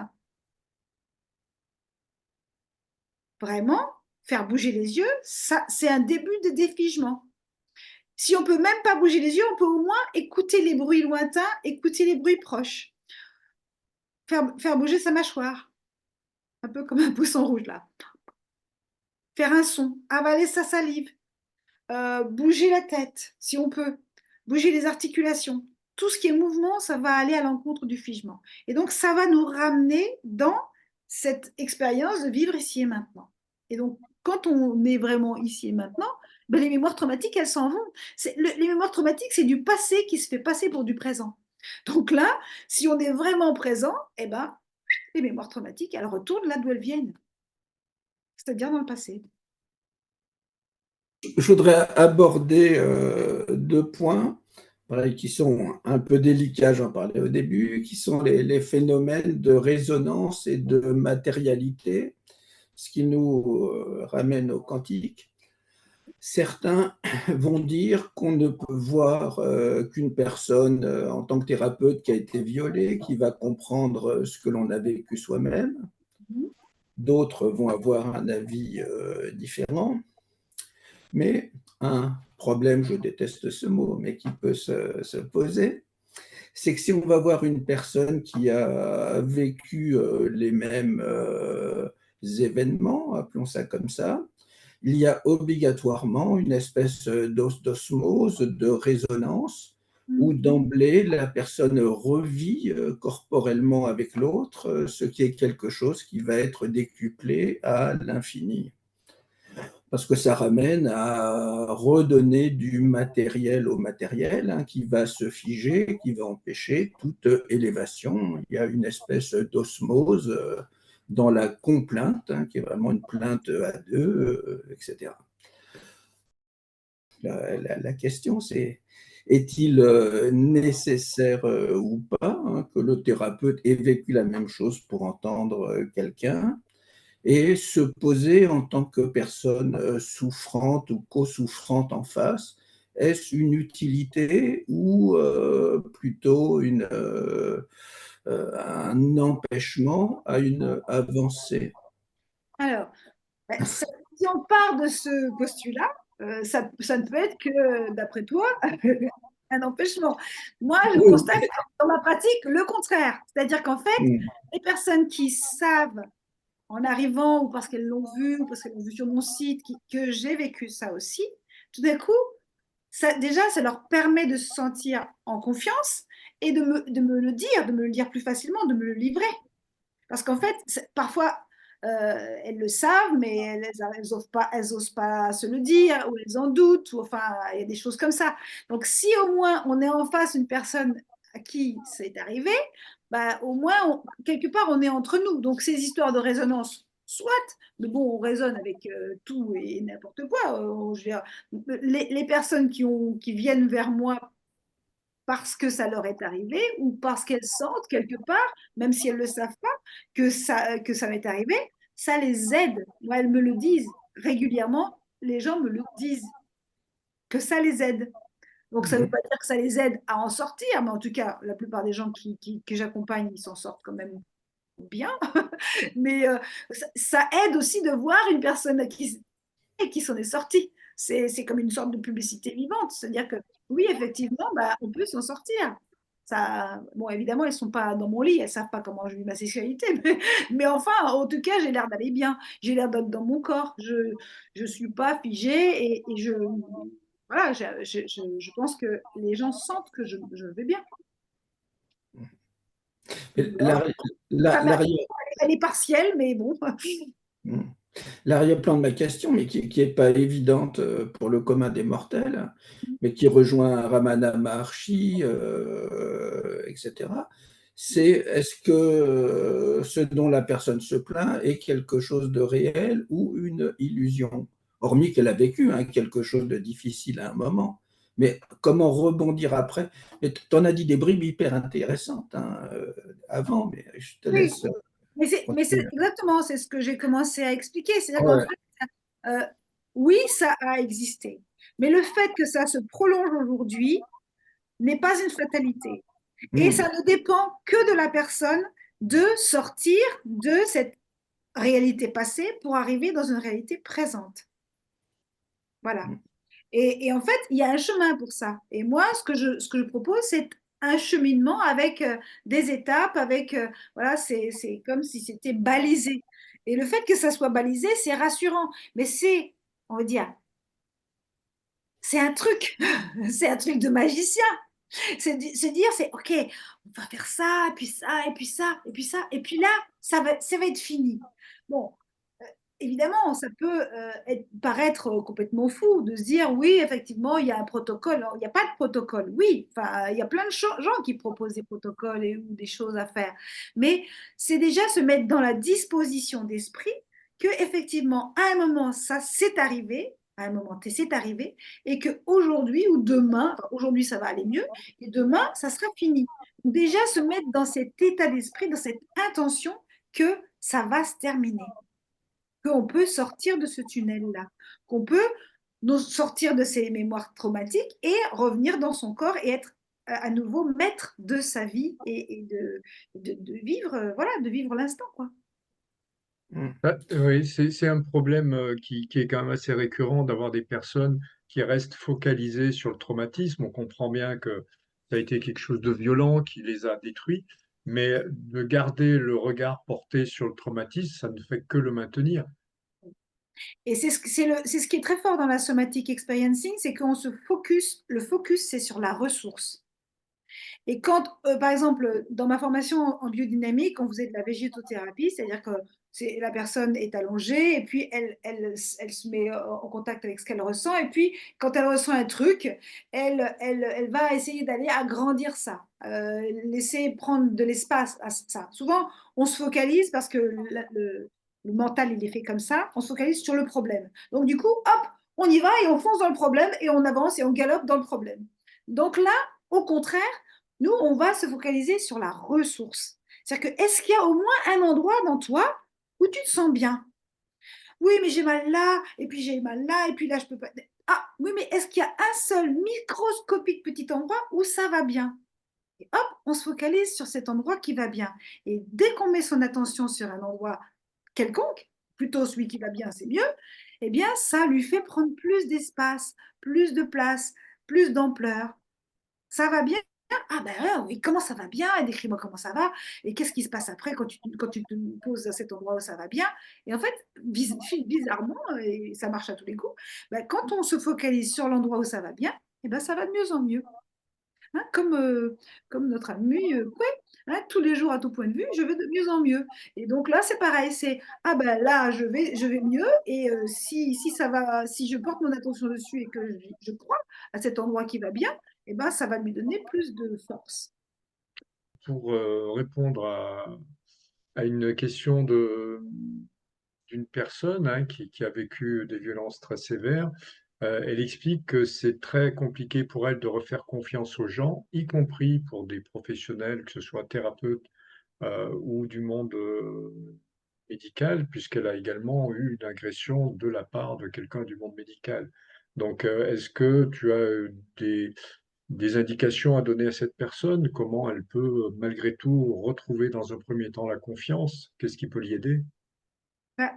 B: Vraiment, faire bouger les yeux, ça, c'est un début de défigement. Si on ne peut même pas bouger les yeux, on peut au moins écouter les bruits lointains, écouter les bruits proches. Faire bouger sa mâchoire, un peu comme un pousson rouge là. Faire un son, avaler sa salive, bouger la tête, si on peut, bouger les articulations. Tout ce qui est mouvement, ça va aller à l'encontre du figement. Et donc, ça va nous ramener dans cette expérience de vivre ici et maintenant. Et donc, quand on est vraiment ici et maintenant, ben, les mémoires traumatiques, elles s'en vont. Les mémoires traumatiques, c'est du passé qui se fait passer pour du présent. Donc là, si on est vraiment présent, eh ben, les mémoires traumatiques, elles retournent là d'où elles viennent, c'est-à-dire dans le passé.
C: Je voudrais aborder deux points qui sont un peu délicats, j'en parlais au début, qui sont les phénomènes de résonance et de matérialité, ce qui nous ramène au quantique. Certains vont dire qu'on ne peut voir qu'une personne en tant que thérapeute qui a été violée, qui va comprendre ce que l'on a vécu soi-même. D'autres vont avoir un avis différent. Mais un problème, je déteste ce mot, mais qui peut se poser, c'est que si on va voir une personne qui a vécu les mêmes événements, appelons ça comme ça, il y a obligatoirement une espèce d'osmose, de résonance, où d'emblée la personne revit corporellement avec l'autre, ce qui est quelque chose qui va être décuplé à l'infini. Parce que ça ramène à redonner du matériel au matériel, hein, qui va se figer, qui va empêcher toute élévation. Il y a une espèce d'osmose dans la complainte, hein, qui est vraiment une plainte à deux, etc. La question, c'est est-il nécessaire ou pas, hein, que le thérapeute ait vécu la même chose pour entendre quelqu'un, et se poser en tant que personne souffrante ou co-souffrante en face, est-ce une utilité ou plutôt un empêchement à une avancée?
B: Alors, si on part de ce postulat, ça ne peut être que, d'après toi, un empêchement. Moi, je
C: Oui.
B: constate dans ma pratique le contraire. C'est-à-dire qu'en fait, les personnes qui savent, en arrivant, ou parce qu'elles l'ont vu, ou parce qu'elles l'ont vu sur mon site, que j'ai vécu ça aussi, tout d'un coup, déjà, ça leur permet de se sentir en confiance et de me le dire plus facilement, de me le livrer. Parce qu'en fait, parfois, elles le savent, mais elles osent pas se le dire, ou elles en doutent, ou enfin, il y a des choses comme ça. Donc, si au moins on est en face d'une personne à qui c'est arrivé, bah, au moins, quelque part, on est entre nous. Donc, ces histoires de résonance, soit, mais bon, on raisonne avec tout et n'importe quoi. Je veux dire, les personnes qui viennent vers moi parce que ça leur est arrivé ou parce qu'elles sentent quelque part, même si elles ne le savent pas, que ça m'est arrivé, ça les aide. Moi, elles me le disent régulièrement, les gens me le disent, que ça les aide. Donc, ça ne veut pas dire que ça les aide à en sortir, mais en tout cas, la plupart des gens que j'accompagne, ils s'en sortent quand même bien. Mais ça aide aussi de voir une personne qui s'en est sortie. C'est comme une sorte de publicité vivante. C'est-à-dire que oui, effectivement, bah, on peut s'en sortir. Ça, bon, évidemment, elles ne sont pas dans mon lit, elles ne savent pas comment je vis ma sexualité, mais enfin, en tout cas, j'ai l'air d'aller bien, j'ai l'air d'être dans mon corps, je ne suis pas figée et voilà, je pense que les gens sentent que je vais bien.
C: La-
B: Enfin,
C: l'arrière-
B: elle est partielle, mais bon.
C: L'arrière-plan de ma question, mais qui est pas évidente pour le commun des mortels, mais qui rejoint Ramana Maharshi, etc., c'est est-ce que ce dont la personne se plaint est quelque chose de réel ou une illusion? Hormis qu'elle a vécu hein, quelque chose de difficile à un moment. Mais comment rebondir après? Tu en as dit des bribes hyper intéressantes hein, avant, mais je te
B: Oui,
C: laisse
B: mais c'est
C: continuer.
B: exactement, c'est ce que j'ai commencé à expliquer. C'est-à-dire qu'en
C: Ouais.
B: fait, oui, ça a existé. Mais le fait que ça se prolonge aujourd'hui n'est pas une fatalité. Et ça
C: Hmm.
B: ne dépend que de la personne de sortir de cette réalité passée pour arriver dans une réalité présente. Voilà. Et en fait, il y a un chemin pour ça. Et moi, ce que je propose, c'est un cheminement avec des étapes, avec, voilà, c'est comme si c'était balisé. Et le fait que ça soit balisé, c'est rassurant. Mais c'est, on va dire, c'est un truc, c'est un truc de magicien. Se dire, c'est OK, on va faire ça, et puis ça, et puis ça, et puis ça, et puis là, ça va être fini. Bon, évidemment, ça peut paraître complètement fou de se dire, oui, effectivement, il y a un protocole. Alors, il n'y a pas de protocole, oui. Enfin, il y a plein de gens qui proposent des protocoles ou des choses à faire. Mais c'est déjà se mettre dans la disposition d'esprit que, effectivement, à un moment, ça s'est arrivé, à un moment, c'est arrivé, et qu'aujourd'hui ou demain, enfin, aujourd'hui, ça va aller mieux, et demain, ça sera fini. Donc, déjà, se mettre dans cet état d'esprit, dans cette intention que ça va se terminer, qu'on peut sortir de ce tunnel-là, qu'on peut nous sortir de ces mémoires traumatiques et revenir dans son corps et être à nouveau maître de sa vie et de vivre, voilà, de vivre l'instant, quoi.
C: Hmm.
A: Ah, oui, c'est un problème qui est quand même assez récurrent d'avoir des personnes qui restent focalisées sur le traumatisme. On comprend bien que ça a été quelque chose de violent qui les a détruits, mais de garder le regard porté sur le traumatisme, ça ne fait que le maintenir.
B: Et c'est ce qui est très fort dans la somatic experiencing, c'est qu'on se focus, le focus, c'est sur la ressource. Et quand, par exemple, dans ma formation en biodynamique, on faisait de la végétothérapie, c'est-à-dire que la personne est allongée et puis elle se met en contact avec ce qu'elle ressent. Et puis, quand elle ressent un truc, elle va essayer d'aller agrandir ça, laisser prendre de l'espace à ça. Souvent, on se focalise parce que le mental, il est fait comme ça, on se focalise sur le problème. Donc, du coup, hop, on y va et on fonce dans le problème et on avance et on galope dans le problème. Donc là, au contraire, nous, on va se focaliser sur la ressource. C'est-à-dire que, est-ce qu'il y a au moins un endroit dans toi où tu te sens bien? Oui, mais j'ai mal là, et puis j'ai mal là, et puis là, je peux pas. Ah, oui, mais est-ce qu'il y a un seul microscopique petit endroit où ça va bien? Et hop, on se focalise sur cet endroit qui va bien. Et dès qu'on met son attention sur un endroit quelconque, plutôt celui qui va bien, c'est mieux, eh bien, ça lui fait prendre plus d'espace, plus de place, plus d'ampleur. Ça va bien? Ah ben oui, comment ça va bien? Et décris-moi comment ça va. Et qu'est-ce qui se passe après quand tu te poses à cet endroit où ça va bien? Et en fait, bizarrement, et ça marche à tous les coups, ben, quand on se focalise sur l'endroit où ça va bien, eh ben, ça va de mieux en mieux. hein, comme notre ami Coué, hein, tous les jours à tout point de vue, je vais de mieux en mieux. Et donc là, c'est pareil, c'est ah ben là, je vais mieux, et si ça va, si je porte mon attention dessus et que je crois à cet endroit qui va bien, et ben ça va lui donner plus de force.
A: Pour répondre à une question d'une personne hein, qui a vécu des violences très sévères, elle explique que c'est très compliqué pour elle de refaire confiance aux gens, y compris pour des professionnels, que ce soit thérapeutes ou du monde médical, puisqu'elle a également eu une agression de la part de quelqu'un du monde médical. Donc, est-ce que tu as des indications à donner à cette personne? Comment elle peut, malgré tout, retrouver dans un premier temps la confiance? Qu'est-ce qui peut l'y aider?
B: Ben,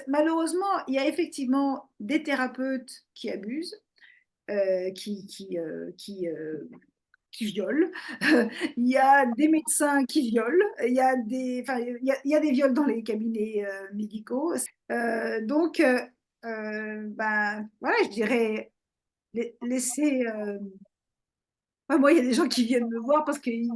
B: malheureusement, il y a effectivement des thérapeutes qui abusent, qui violent. Il y a des médecins qui violent. Il y a enfin, il y a des viols dans les cabinets médicaux. Donc, ben, voilà, je dirais, laisser. Moi, il y a des gens qui viennent me voir parce ils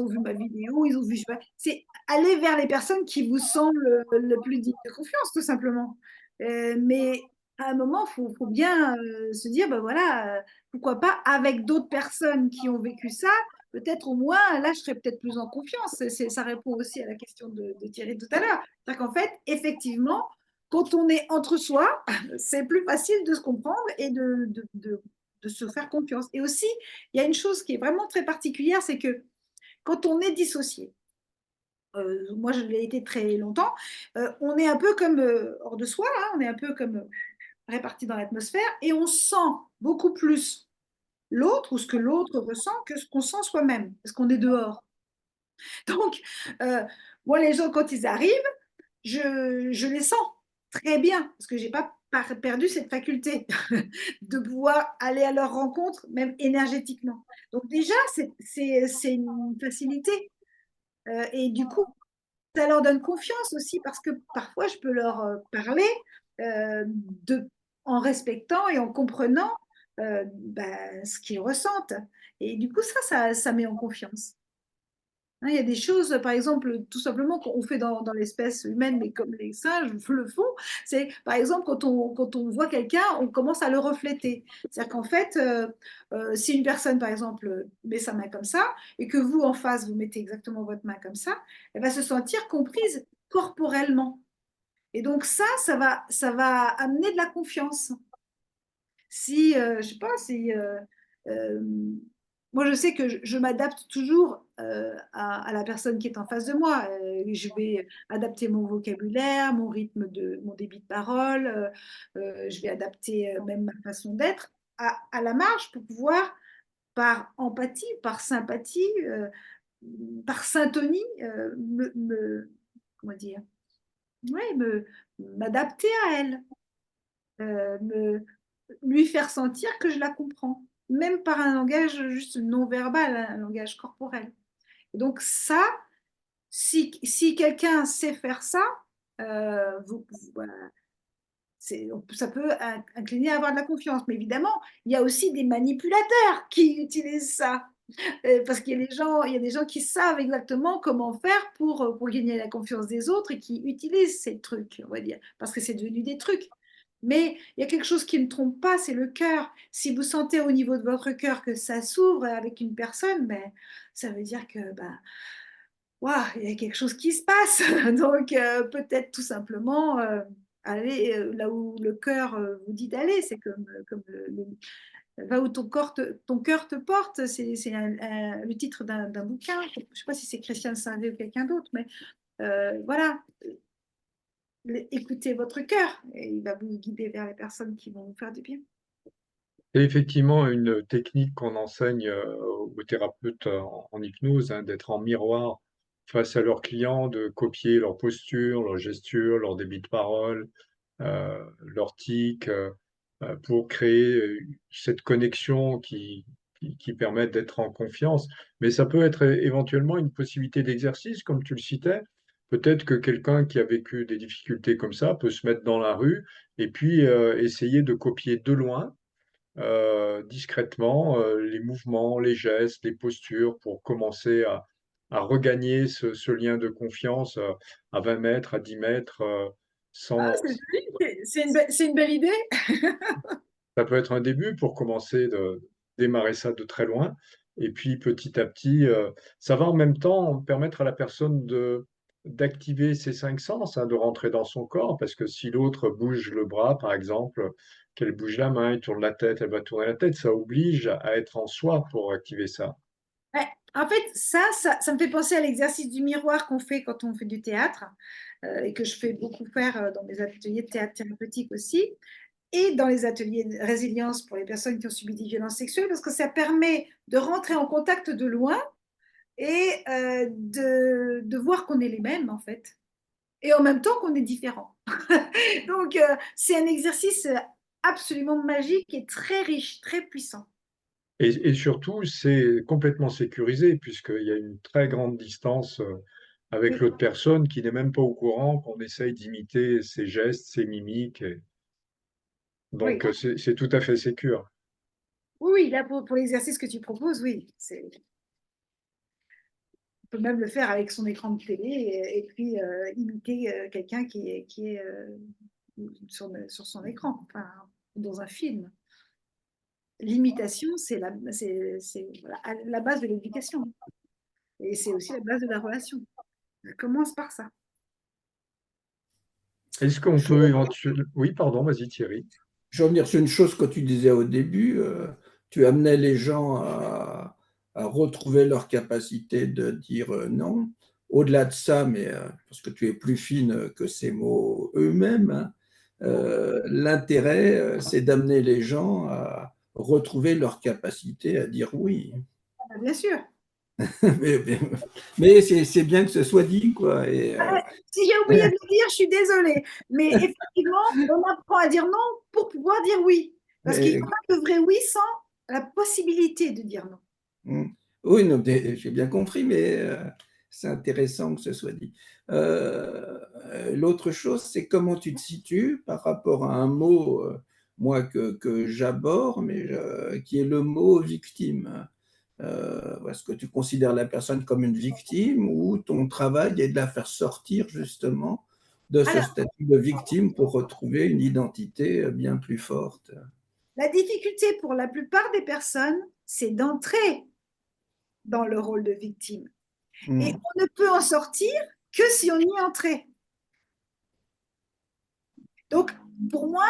B: ont vu ma vidéo, ils ont vu. C'est aller vers les personnes qui vous semblent le plus digne de confiance, tout simplement. Mais à un moment, faut bien se dire, ben voilà, pourquoi pas avec d'autres personnes qui ont vécu ça, peut-être au moins, là, je serais peut-être plus en confiance. Ça répond aussi à la question de Thierry tout à l'heure. C'est-à-dire qu'en fait, effectivement, quand on est entre soi, c'est plus facile de se comprendre et de se faire confiance. Et aussi, il y a une chose qui est vraiment très particulière, c'est que quand on est dissocié, moi je l'ai été très longtemps, on est un peu comme hors de soi, hein, on est un peu comme réparti dans l'atmosphère et on sent beaucoup plus l'autre ou ce que l'autre ressent que ce qu'on sent soi-même, parce qu'on est dehors. Donc, euh, moi, les gens, quand ils arrivent, je les sens très bien, parce que je n'ai pas perdu cette faculté de pouvoir aller à leur rencontre, même énergétiquement. Donc déjà, c'est une facilité. Et du coup, ça leur donne confiance aussi, parce que parfois, je peux leur parler de, en respectant et en comprenant ben, ce qu'ils ressentent. Et du coup, ça met en confiance. Hein, il y a des choses, par exemple, tout simplement qu'on fait dans l'espèce humaine, mais comme les singes le font, c'est par exemple quand on voit quelqu'un, on commence à le refléter. C'est-à-dire qu'en fait, si une personne, par exemple, met sa main comme ça, et que vous, en face, vous mettez exactement votre main comme ça, elle va se sentir comprise corporellement. Et donc ça va amener de la confiance. Si, je sais pas, si, euh, moi je sais que je m'adapte toujours à la personne qui est en face de moi. Je vais adapter mon vocabulaire, mon rythme mon débit de parole, je vais adapter même ma façon d'être à la marge pour pouvoir, par empathie, par sympathie, par syntonie, comment dire, ouais, m'adapter à elle, me lui faire sentir que je la comprends, même par un langage juste non verbal, un langage corporel. Et donc ça, si quelqu'un sait faire ça, voilà, ça peut incliner à avoir de la confiance. Mais évidemment, il y a aussi des manipulateurs qui utilisent ça. Parce qu'il y a il y a des gens qui savent exactement comment faire pour gagner la confiance des autres et qui utilisent ces trucs, on va dire, parce que c'est devenu des trucs. Mais il y a quelque chose qui ne trompe pas, c'est le cœur. Si vous sentez au niveau de votre cœur que ça s'ouvre avec une personne, ben, ça veut dire que ben, waouh, il y a quelque chose qui se passe. Donc peut-être tout simplement aller là où le cœur vous dit d'aller. C'est comme va où ton cœur te porte. C'est le titre d'un bouquin. Je ne sais pas si c'est Christian Saint-André ou quelqu'un d'autre, mais voilà. Écoutez votre cœur et il va vous guider vers les personnes qui vont vous faire du bien.
A: C'est effectivement une technique qu'on enseigne aux thérapeutes en hypnose, hein, d'être en miroir face à leurs clients, de copier leur posture, leur gesture, leur débit de parole, leur tic, pour créer cette connexion qui permet d'être en confiance. Mais ça peut être éventuellement une possibilité d'exercice, comme tu le citais. Peut-être que quelqu'un qui a vécu des difficultés comme ça peut se mettre dans la rue et puis essayer de copier de loin discrètement les mouvements, les gestes, les postures pour commencer à regagner ce lien de confiance à 20 mètres, à 10 mètres,
B: Ah,
A: sans.
B: c'est joli, c'est une belle idée.
A: Ça peut être un début pour commencer de démarrer ça de très loin. Et puis petit à petit, ça va en même temps permettre à la personne d'activer ses cinq sens, hein, de rentrer dans son corps, parce que si l'autre bouge le bras, par exemple, qu'elle bouge la main, elle tourne la tête, elle va tourner la tête, ça oblige à être en soi pour activer ça.
B: Ouais, en fait, ça me fait penser à l'exercice du miroir qu'on fait quand on fait du théâtre et que je fais beaucoup faire dans mes ateliers de théâtre thérapeutique aussi et dans les ateliers de résilience pour les personnes qui ont subi des violences sexuelles parce que ça permet de rentrer en contact de loin et de voir qu'on est les mêmes en fait et en même temps qu'on est différents. Donc, c'est un exercice absolument magique et très riche, très puissant.
A: Et surtout, c'est complètement sécurisé, puisqu'il y a une très grande distance avec
B: Oui,
A: l'autre personne qui n'est même pas au courant qu'on essaye d'imiter ses gestes, ses mimiques.
B: oui,
A: Donc, c'est tout à fait sécure.
B: oui, oui, là pour l'exercice que tu proposes, oui, on peut même le faire avec son écran de télé et puis imiter quelqu'un qui est sur son écran, enfin, dans un film. L'imitation, c'est la base de l'éducation et c'est aussi la base de la relation. Ça commence par ça.
A: Est-ce qu'on
C: Je
A: peut éventuellement. Oui, pardon, vas-y Thierry.
C: Je veux revenir sur une chose que tu disais au début. Tu amenais les gens à retrouver leur capacité de dire non. Au-delà de ça, mais parce que tu es plus fine que ces mots eux-mêmes, hein, l'intérêt, c'est d'amener les gens à retrouver leur capacité à dire oui.
B: Ah, bien sûr.
C: Mais, mais- mais c'est bien que ce soit dit, quoi.
B: Si j'ai oublié de le dire, je suis désolée. Mais effectivement, on apprend à dire non pour pouvoir dire oui. Parce qu'il n'y a
C: mais
B: pas de vrai oui sans la possibilité de dire non.
C: Mm. Oui, non, j'ai bien compris, mais c'est intéressant que ce soit dit. L'autre chose, c'est comment tu te situes par rapport à un mot, moi, que j'aborde, mais qui est le mot victime. Est-ce que tu considères la personne comme une victime ou ton travail est de la faire sortir justement de ce
B: Alors,
C: statut de victime pour retrouver une identité bien plus forte?
B: la difficulté pour la plupart des personnes, c'est d'entrer dans le rôle de victime. Et
C: Mm.
B: on ne peut en sortir que si on y est entré. Donc, pour moi,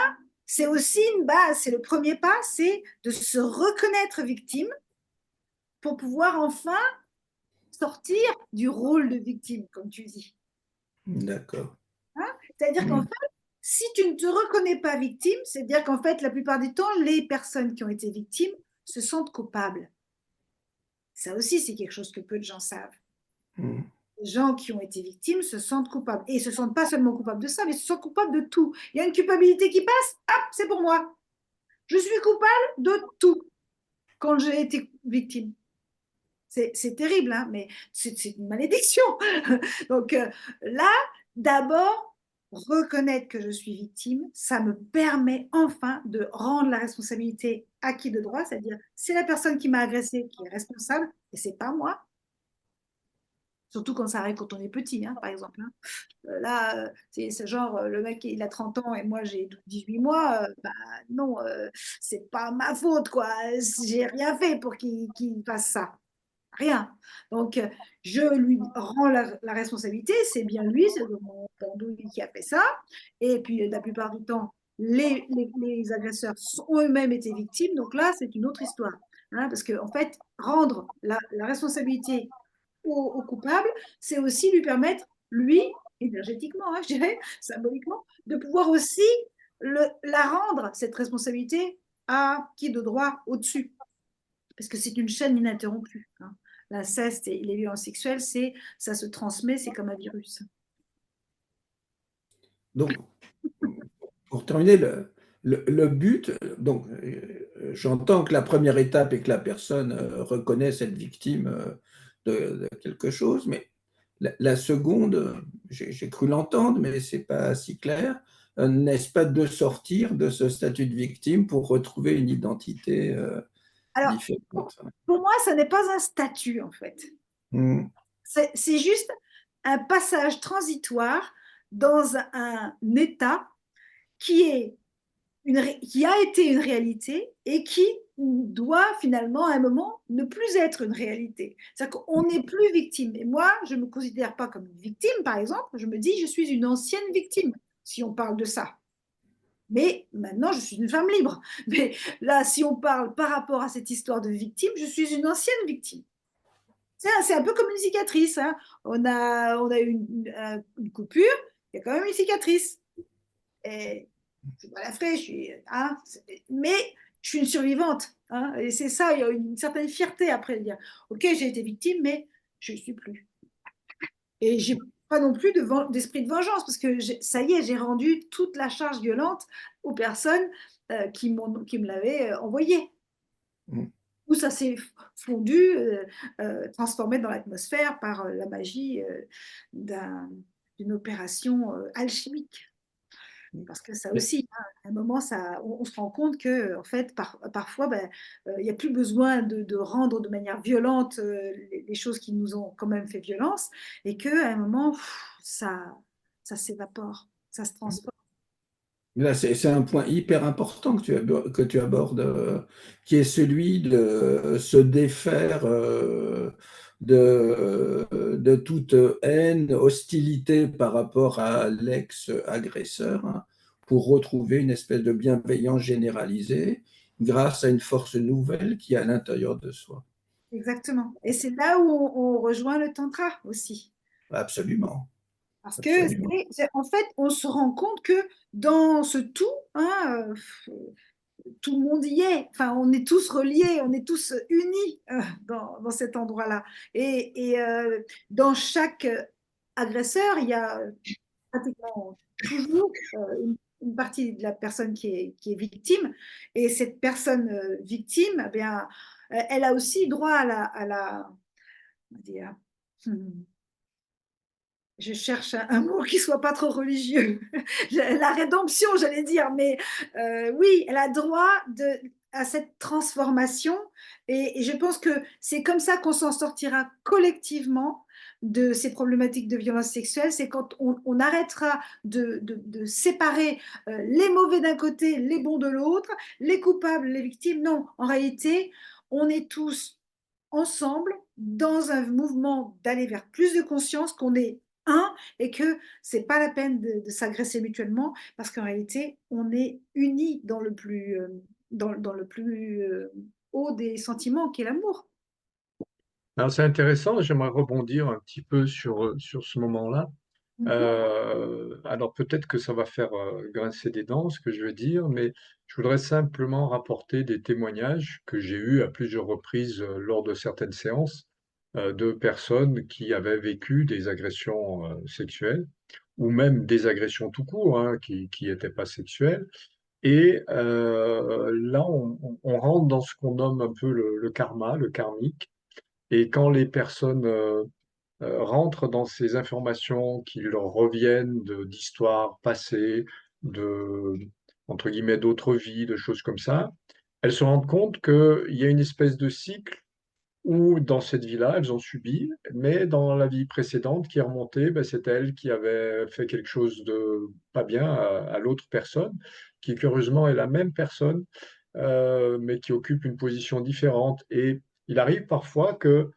B: c'est aussi une base, c'est le premier pas, c'est de se reconnaître victime pour pouvoir enfin sortir du rôle de victime, comme tu dis.
C: D'accord.
B: Hein. C'est-à-dire qu'en
C: Mm.
B: fait, si tu ne te reconnais pas victime, c'est-à-dire qu'en fait, la plupart du temps, les personnes qui ont été victimes se sentent coupables. Ça aussi, c'est quelque chose que peu de gens savent.
C: Mm.
B: Les gens qui ont été victimes se sentent coupables. Et ils ne se sentent pas seulement coupables de ça, mais ils se sentent coupables de tout. Il y a une culpabilité qui passe, hop, c'est pour moi. Je suis coupable de tout quand j'ai été victime. C'est terrible, hein, mais c'est une malédiction. Donc là, d'abord, reconnaître que je suis victime, ça me permet enfin de rendre la responsabilité à qui de droit, c'est-à-dire c'est la personne qui m'a agressé qui est responsable et c'est pas moi. Surtout quand ça arrive quand on est petit, hein, par exemple. Hein. Là, c'est genre, le mec, il a 30 ans et moi, j'ai 18 mois. Bah, non, c'est pas ma faute, quoi. J'ai rien fait pour qu'il fasse ça. Rien. Donc, je lui rends la responsabilité. C'est bien lui, c'est mon pendouille qui a fait ça. Et puis, la plupart du temps, les agresseurs ont eux-mêmes été victimes. Donc là, c'est une autre histoire. Hein, parce qu'en en fait, rendre la responsabilité au coupable, c'est aussi lui permettre, lui, énergétiquement, hein, je dirais, symboliquement, de pouvoir aussi la rendre, cette responsabilité, à qui de droit au-dessus. Parce que c'est une chaîne ininterrompue. Hein. L'inceste et les violences sexuelles, ça se transmet, c'est comme un virus.
C: Donc, pour terminer, le but, donc, j'entends que la première étape est que la personne reconnaisse être victime de quelque chose, mais la seconde, j'ai cru l'entendre, mais c'est pas si clair, n'est-ce pas de sortir de ce statut de victime pour retrouver une identité
B: Alors,
C: différente?
B: pour moi, ça n'est pas un statut, en fait.
C: Mm.
B: C'est juste un passage transitoire dans un état qui est qui a été une réalité et qui doit finalement à un moment ne plus être une réalité. C'est-à-dire qu'on n'est plus victime. Et moi, je ne me considère pas comme une victime, par exemple. Je me dis, je suis une ancienne victime, si on parle de ça. Mais maintenant, je suis une femme libre. Mais là, si on parle par rapport à cette histoire de victime, je suis une ancienne victime. C'est un peu comme une cicatrice. Hein. On a une coupure, il y a quand même une cicatrice. Et c'est pas la fraîche, hein, mais je suis une survivante. Hein, et c'est ça, il y a une certaine fierté après de dire, ok, j'ai été victime, mais je ne suis plus. Et j'ai pas non plus d'esprit de vengeance, parce que ça y est, j'ai rendu toute la charge violente aux personnes qui me l'avaient envoyée.
C: Mm.
B: Où ça s'est fondu, transformé dans l'atmosphère par la magie d'une opération alchimique. Parce que ça aussi, hein, à un moment, on se rend compte que, en fait, parfois, ben, il n'y a plus besoin de rendre de manière violente les choses qui nous ont quand même fait violence, et qu'à un moment, ça s'évapore, ça se transforme.
C: Là, c'est un point hyper important que tu abordes, qui est celui de se défaire de toute haine, hostilité par rapport à l'ex-agresseur, hein, pour retrouver une espèce de bienveillance généralisée grâce à une force nouvelle qui est à l'intérieur de soi.
B: Exactement. Et c'est là où on rejoint le tantra aussi.
C: Absolument,
B: Parce que,
C: absolument.
B: en fait, on se rend compte que dans ce tout, hein, tout le monde y est. Enfin, on est tous reliés, on est tous unis dans cet endroit-là. Et dans chaque agresseur, il y a pratiquement toujours une partie de la personne qui est victime. Et cette personne victime, eh bien, elle a aussi droit on va dire, je cherche un mot qui soit pas trop religieux. La rédemption, j'allais dire, mais oui, elle a droit à cette transformation. Et je pense que c'est comme ça qu'on s'en sortira collectivement de ces problématiques de violence sexuelle. C'est quand on arrêtera de séparer les mauvais d'un côté, les bons de l'autre, les coupables, les victimes. Non, en réalité, on est tous ensemble dans un mouvement d'aller vers plus de conscience qu'on est un et que c'est pas la peine de s'agresser mutuellement parce qu'en réalité on est unis dans le plus dans le plus haut des sentiments qui est l'amour.
A: Alors, c'est intéressant, j'aimerais rebondir un petit peu sur ce moment-là.
B: Mhm.
A: Alors peut-être que ça va faire grincer des dents, ce que je veux dire, mais je voudrais simplement rapporter des témoignages que j'ai eus à plusieurs reprises lors de certaines séances de personnes qui avaient vécu des agressions sexuelles ou même des agressions tout court, hein, qui n'étaient pas sexuelles. Et là, on rentre dans ce qu'on nomme un peu le karma, le karmique. Et quand les personnes rentrent dans ces informations qui leur reviennent d'histoires passées, de, entre guillemets, d'autres vies, de choses comme ça, elles se rendent compte qu'il y a une espèce de cycle où dans cette vie-là, elles ont subi, mais dans la vie précédente qui est remontée, ben, c'est elle qui avait fait quelque chose de pas bien à l'autre personne, qui curieusement est la même personne, mais qui occupe une position différente. Et il arrive parfois que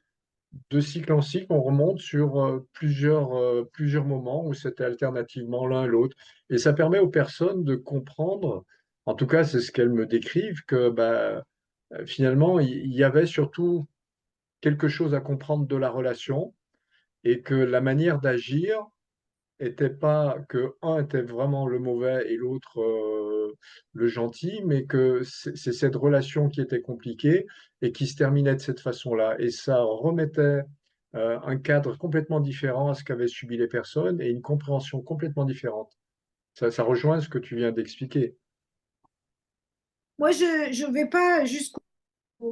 A: de cycle en cycle, on remonte sur plusieurs moments où c'était alternativement l'un et l'autre. Et ça permet aux personnes de comprendre, en tout cas c'est ce qu'elles me décrivent, que bah, finalement il y avait surtout quelque chose à comprendre de la relation et que la manière d'agir était pas que un était vraiment le mauvais et l'autre le gentil, mais que c'est cette relation qui était compliquée et qui se terminait de cette façon-là. Et ça remettait un cadre complètement différent à ce qu'avaient subi les personnes et une compréhension complètement différente. Ça rejoint ce que tu viens d'expliquer.
B: Moi, je ne vais pas jusqu'au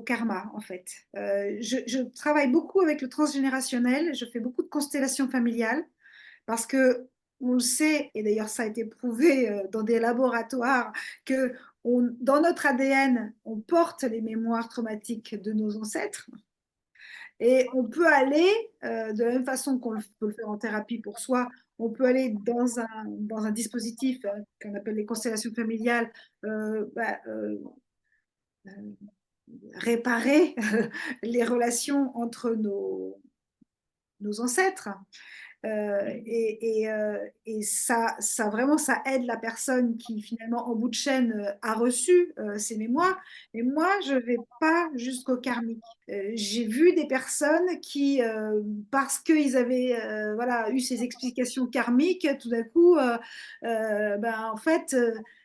B: karma, en fait. Je travaille beaucoup avec le transgénérationnel, je fais beaucoup de constellations familiales parce que on le sait, et d'ailleurs ça a été prouvé dans des laboratoires, que dans notre ADN, on porte les mémoires traumatiques de nos ancêtres. Et on peut aller, de la même façon qu'on peut le faire en thérapie pour soi, on peut aller dans un dispositif qu'on appelle les constellations familiales, bah, euh, réparer les relations entre nos ancêtres. Et ça vraiment, ça aide la personne qui finalement, en bout de chaîne, a reçu ces mémoires. Et moi, je ne vais pas jusqu'au karmique. J'ai vu des personnes qui, parce qu'ils avaient voilà, eu ces explications karmiques, tout d'un coup, ben, en fait,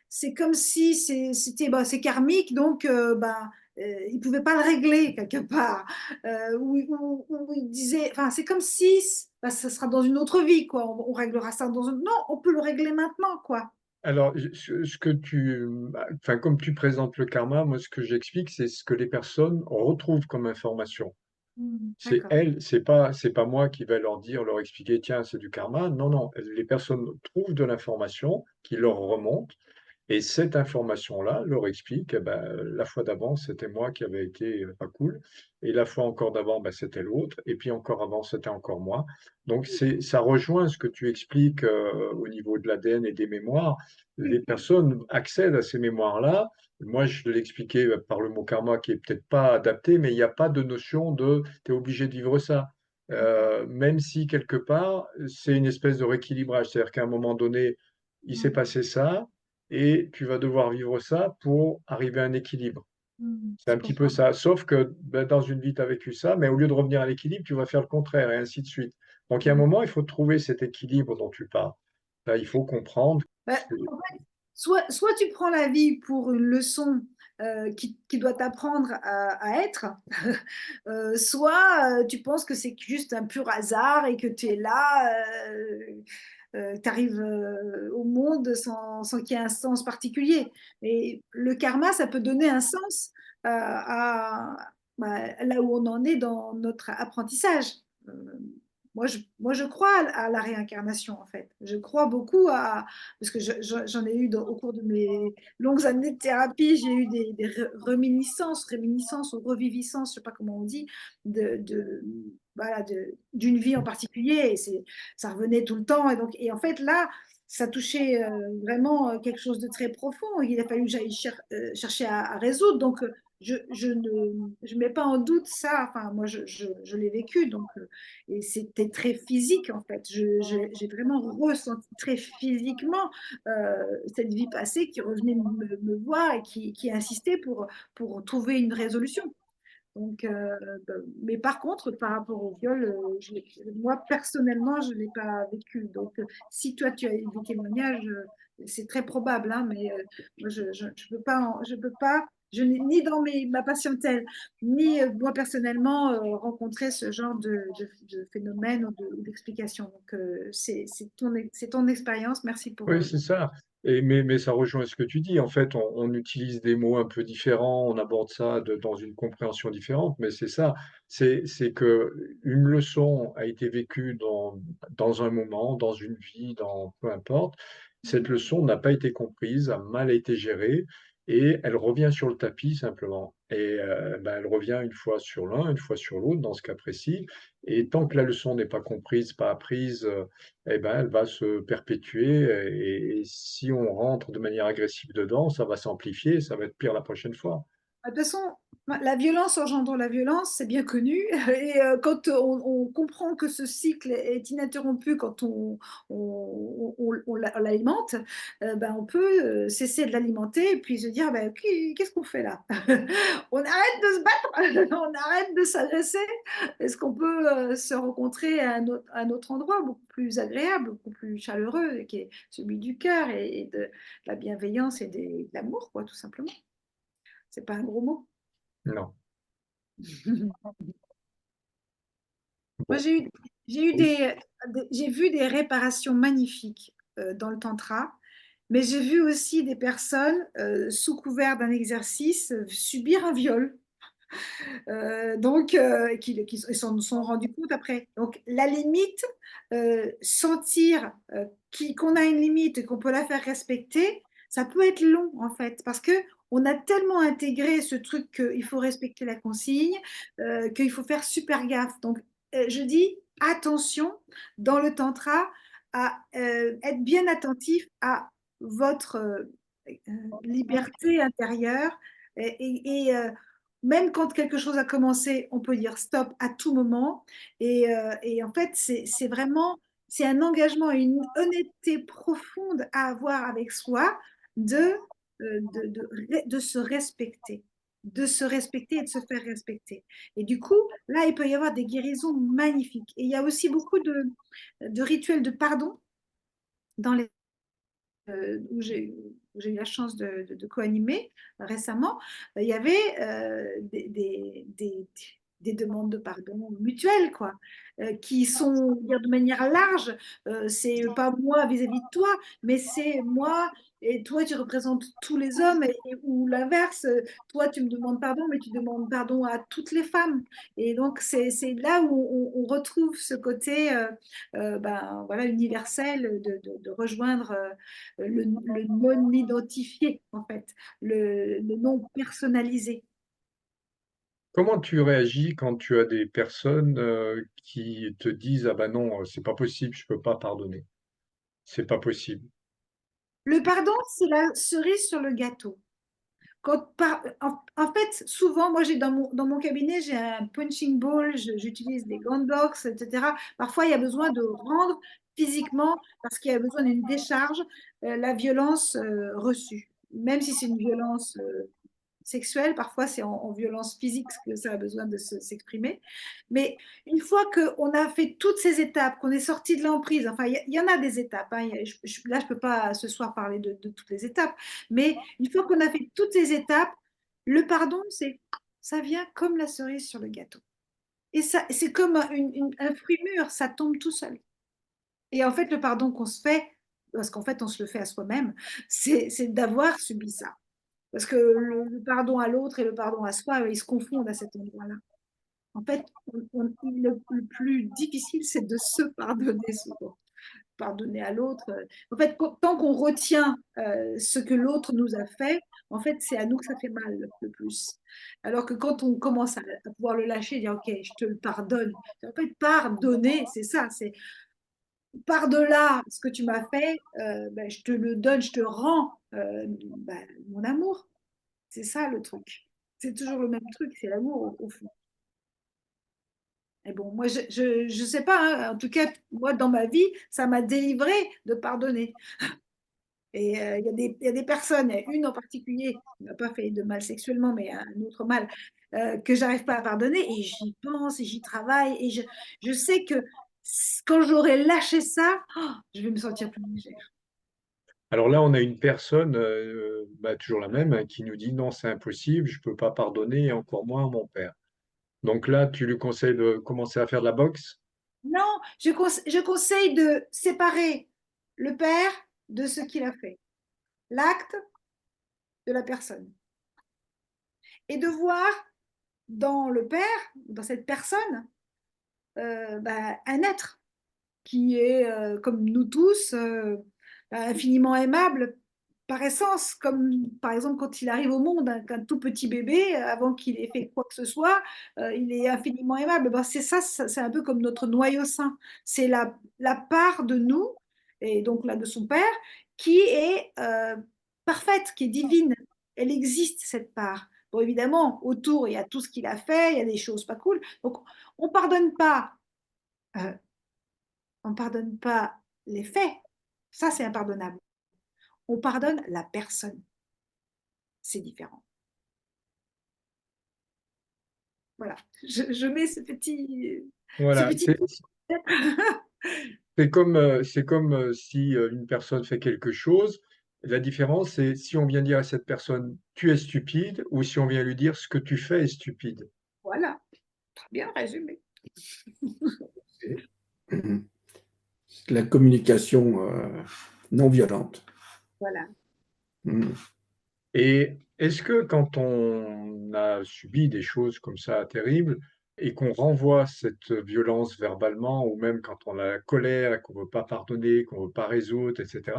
B: c'est comme si c'était ben, c'est karmique, donc ben, ils ne pouvaient pas le régler quelque part. Où il disait, enfin, c'est comme si bah, ça sera dans une autre vie, quoi. On réglera ça dans une... Non, on peut le régler maintenant, quoi.
A: Alors, ce que enfin, comme tu présentes le karma, moi, ce que j'explique, c'est ce que les personnes retrouvent comme information. C'est
B: D'accord.
A: elles, c'est pas moi qui vais leur dire, leur expliquer, tiens, c'est du karma. Non, non, les personnes trouvent de l'information qui leur remonte. Et cette information-là leur explique, eh ben, la fois d'avant, c'était moi qui avais été pas cool, et la fois encore d'avant, ben, c'était l'autre, et puis encore avant, c'était encore moi. Donc ça rejoint ce que tu expliques au niveau de l'ADN et des mémoires. Les personnes accèdent à ces mémoires-là. Moi, je l'ai expliqué par le mot karma qui est peut-être pas adapté, mais il n'y a pas de notion de tu es obligé de vivre ça. Même si quelque part, c'est une espèce de rééquilibrage. C'est-à-dire qu'à un moment donné, il s'est passé ça et tu vas devoir vivre ça pour arriver à un équilibre. C'est
B: Je
A: un petit peu
B: comprends.
A: ça. Sauf que ben, dans une vie, tu as vécu ça, mais au lieu de revenir à l'équilibre, tu vas faire le contraire et ainsi de suite. Donc il y a un moment, il faut trouver cet équilibre dont tu parles. Là, il faut comprendre.
B: Bah, soit tu prends la vie pour une leçon qui doit t'apprendre à être, soit tu penses que c'est juste un pur hasard et que tu es là, tu arrives au monde sans qu'il y ait un sens particulier. Mais le karma, ça peut donner un sens bah, là où on en est dans notre apprentissage. Euh, moi, je crois à la réincarnation, en fait. Je crois beaucoup à... Parce que j'en ai eu au cours de mes longues années de thérapie, j'ai eu des réminiscences ou reviviscences, je ne sais pas comment on dit, voilà, d'une vie en particulier. Et ça revenait tout le temps. Et en fait, là, ça touchait vraiment quelque chose de très profond. Il a fallu que j'aille chercher à résoudre. Donc, je ne mets pas en doute ça. Enfin, moi, je l'ai vécu. Donc, et c'était très physique, en fait. J'ai vraiment ressenti très physiquement cette vie passée qui revenait me voir et qui insistait pour trouver une résolution. Donc, mais par contre, par rapport au viol, moi personnellement, je ne l'ai pas vécu. Donc, si toi tu as eu des témoignages, c'est très probable, hein, mais moi je peux pas, je peux pas, je n'ai ni dans ma patientèle, ni moi personnellement rencontré ce genre de phénomène ou d'explication. Donc, c'est ton expérience. Merci pour.
A: Oui, c'est ça. Mais ça rejoint ce que tu dis. En fait, on utilise des mots un peu différents, on aborde ça dans une compréhension différente, mais c'est ça. C'est que une leçon a été vécue dans un moment, dans une vie, peu importe. Cette leçon n'a pas été comprise, a mal été gérée, et elle revient sur le tapis simplement. Et ben, elle revient une fois sur l'un, une fois sur l'autre, dans ce cas précis. Et tant que la leçon n'est pas comprise, pas apprise, eh ben, elle va se perpétuer et si on rentre de manière agressive dedans, ça va s'amplifier, ça va être pire la prochaine fois.
B: De toute façon, la violence engendre la violence, c'est bien connu. Et quand on comprend que ce cycle est ininterrompu, quand on l'alimente, ben, on peut cesser de l'alimenter et puis se dire ben, qu'est-ce qu'on fait là? On arrête de se battre, on arrête de s'agresser. Est-ce qu'on peut se rencontrer à un autre endroit beaucoup plus agréable, beaucoup plus chaleureux, qui est celui du cœur et de la bienveillance et de l'amour, quoi, tout simplement. C'est pas un gros mot.
A: Non.
B: Moi,
A: Bon.
B: j'ai eu
A: Oui.
B: j'ai vu des réparations magnifiques dans le tantra, mais j'ai vu aussi des personnes, sous couvert d'un exercice, subir un viol. Qui s'en sont rendus compte après. Donc, la limite, sentir qu'on a une limite et qu'on peut la faire respecter, ça peut être long, en fait, parce que on a tellement intégré ce truc qu'il faut respecter la consigne, qu'il faut faire super gaffe. Donc, je dis attention dans le tantra à être bien attentif à votre liberté intérieure même quand quelque chose a commencé, on peut dire stop à tout moment. Et en fait, c'est vraiment, c'est un engagement et une honnêteté profonde à avoir avec soi de, de se respecter, de se respecter et de se faire respecter. Et du coup, là, il peut y avoir des guérisons magnifiques. Et il y a aussi beaucoup de rituels de pardon dans les où j'ai eu la chance de co-animer récemment, il y avait des demandes de pardon mutuelles, quoi, qui sont dire de manière large. C'est pas moi vis-à-vis de toi, mais c'est moi et toi, tu représentes tous les hommes, ou l'inverse, toi, tu me demandes pardon, mais tu demandes pardon à toutes les femmes. Et donc, c'est là où on retrouve ce côté ben, voilà, universel de rejoindre le non identifié, en fait, le non personnalisé.
A: Comment tu réagis quand tu as des personnes qui te disent: «Ah ben non, c'est pas possible, je peux pas pardonner. C'est pas possible».
B: Le pardon, c'est la cerise sur le gâteau. En fait, souvent, moi, dans mon cabinet, j'ai un punching ball, j'utilise des gants de boxe, etc. Parfois, il y a besoin de rendre physiquement, parce qu'il y a besoin d'une décharge, la violence reçue. Même si c'est une violence sexuelle, parfois c'est en violence physique que ça a besoin de s'exprimer. Mais une fois qu'on a fait toutes ces étapes, qu'on est sorti de l'emprise, enfin il y en a des étapes, hein, là je ne peux pas ce soir parler de toutes les étapes, mais une fois qu'on a fait toutes ces étapes, le pardon, ça vient comme la cerise sur le gâteau. Et ça, c'est comme un fruit mûr, ça tombe tout seul. Et en fait, le pardon qu'on se fait, parce qu'en fait on se le fait à soi-même, c'est d'avoir subi ça. Parce que le pardon à l'autre et le pardon à soi, ils se confondent à cet endroit-là. En fait, le plus difficile, c'est de se pardonner souvent. Pardonner à l'autre. En fait, tant qu'on retient ce que l'autre nous a fait, en fait, c'est à nous que ça fait mal le plus. Alors que quand on commence à pouvoir le lâcher, dire OK, je te le pardonne. En fait, pardonner, c'est ça, c'est par-delà ce que tu m'as fait, ben, je te le donne, je te rends ben, mon amour. C'est ça le truc. C'est toujours le même truc, c'est l'amour au fond. Et bon, moi, je sais pas, hein, en tout cas, moi, dans ma vie, ça m'a délivré de pardonner. Et il y a des personnes, il y a une en particulier qui m'a pas fait de mal sexuellement, mais un autre mal, que j'arrive pas à pardonner. Et j'y pense, et j'y travaille, et je sais que quand j'aurai lâché ça, oh, je vais me sentir plus légère.
A: Alors là, on a une personne, bah, toujours la même, hein, qui nous dit: «Non, c'est impossible, je peux pas pardonner et encore moins à mon père». Donc là, tu lui conseilles de commencer à faire de la boxe?
B: Non, je conseille de séparer le père de ce qu'il a fait, l'acte de la personne, et de voir dans le père, dans cette personne, bah, un être qui est, comme nous tous, infiniment aimable par essence, comme par exemple quand il arrive au monde, qu'un tout petit bébé, avant qu'il ait fait quoi que ce soit, il est infiniment aimable. Ben, c'est ça, c'est un peu comme notre noyau sain. C'est la part de nous, et donc là de son père, qui est parfaite, qui est divine. Elle existe, cette part. Bon, évidemment, autour, il y a tout ce qu'il a fait, il y a des choses pas cool. Donc, on pardonne pas euh, on pardonne pas les faits, ça c'est impardonnable. On pardonne la personne, c'est différent. Voilà, je mets ce
A: Voilà,
B: petit.
A: c'est comme, si, une personne fait quelque chose, la différence, c'est si on vient dire à cette personne: «Tu es stupide» ou si on vient lui dire: «Ce que tu fais est stupide».
B: Voilà, très bien résumé.
C: C'est la communication non violente.
B: Voilà.
C: Mm.
A: Et Est-ce que quand on a subi des choses comme ça terribles et qu'on renvoie cette violence verbalement, ou même quand on a la colère, qu'on veut pas pardonner, qu'on veut pas résoudre, etc.,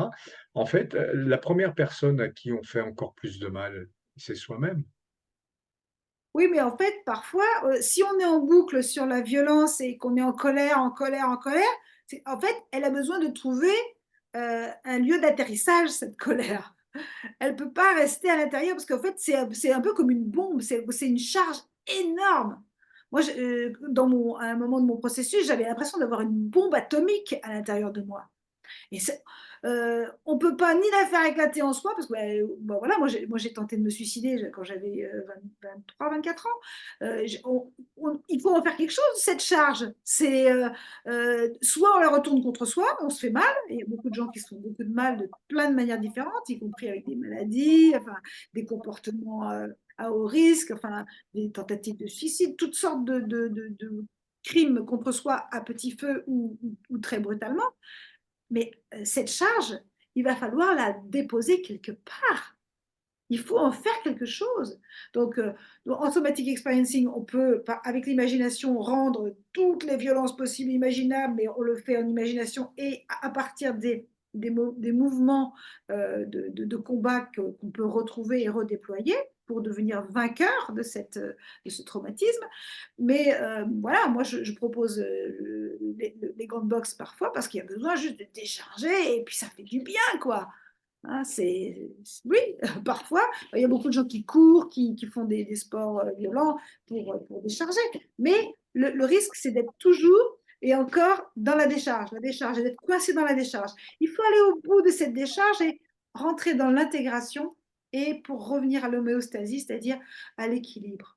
A: en fait, la première personne à qui on fait encore plus de mal, c'est soi-même.
B: Oui, mais en fait, parfois, si on est en boucle sur la violence et qu'on est en colère, en colère, en colère, c'est en fait, elle a besoin de trouver, un lieu d'atterrissage, cette colère. Elle peut pas rester à l'intérieur parce qu'en fait, c'est un peu comme une bombe, c'est une charge énorme. Moi, à un moment de mon processus, j'avais l'impression d'avoir une bombe atomique à l'intérieur de moi. Et on peut pas ni la faire éclater en soi, parce que bah, voilà, moi j'ai tenté de me suicider quand j'avais 23, 24 ans. Il faut en faire quelque chose de cette charge. Soit on la retourne contre soi, on se fait mal. Et il y a beaucoup de gens qui se font beaucoup de mal de plein de manières différentes, y compris avec des maladies, enfin, des comportements à haut risque, enfin, des tentatives de suicide, toutes sortes de crimes contre soi à petit feu ou très brutalement. Mais cette charge, il va falloir la déposer quelque part. Il faut en faire quelque chose. Donc, en somatic experiencing, on peut, avec l'imagination, rendre toutes les violences possibles et imaginables, mais on le fait en imagination et à partir des mouvements de combat qu'on peut retrouver et redéployer pour devenir vainqueur de ce traumatisme. Mais voilà, moi je propose les grandes box parfois parce qu'il y a besoin juste de décharger et puis ça fait du bien, quoi. Hein, oui, parfois, il y a beaucoup de gens qui courent, qui font des sports violents pour décharger. Mais le risque, c'est d'être toujours et encore dans la décharge, et d'être coincé dans la décharge. Il faut aller au bout de cette décharge et rentrer dans l'intégration et pour revenir à l'homéostasie, c'est-à-dire à l'équilibre.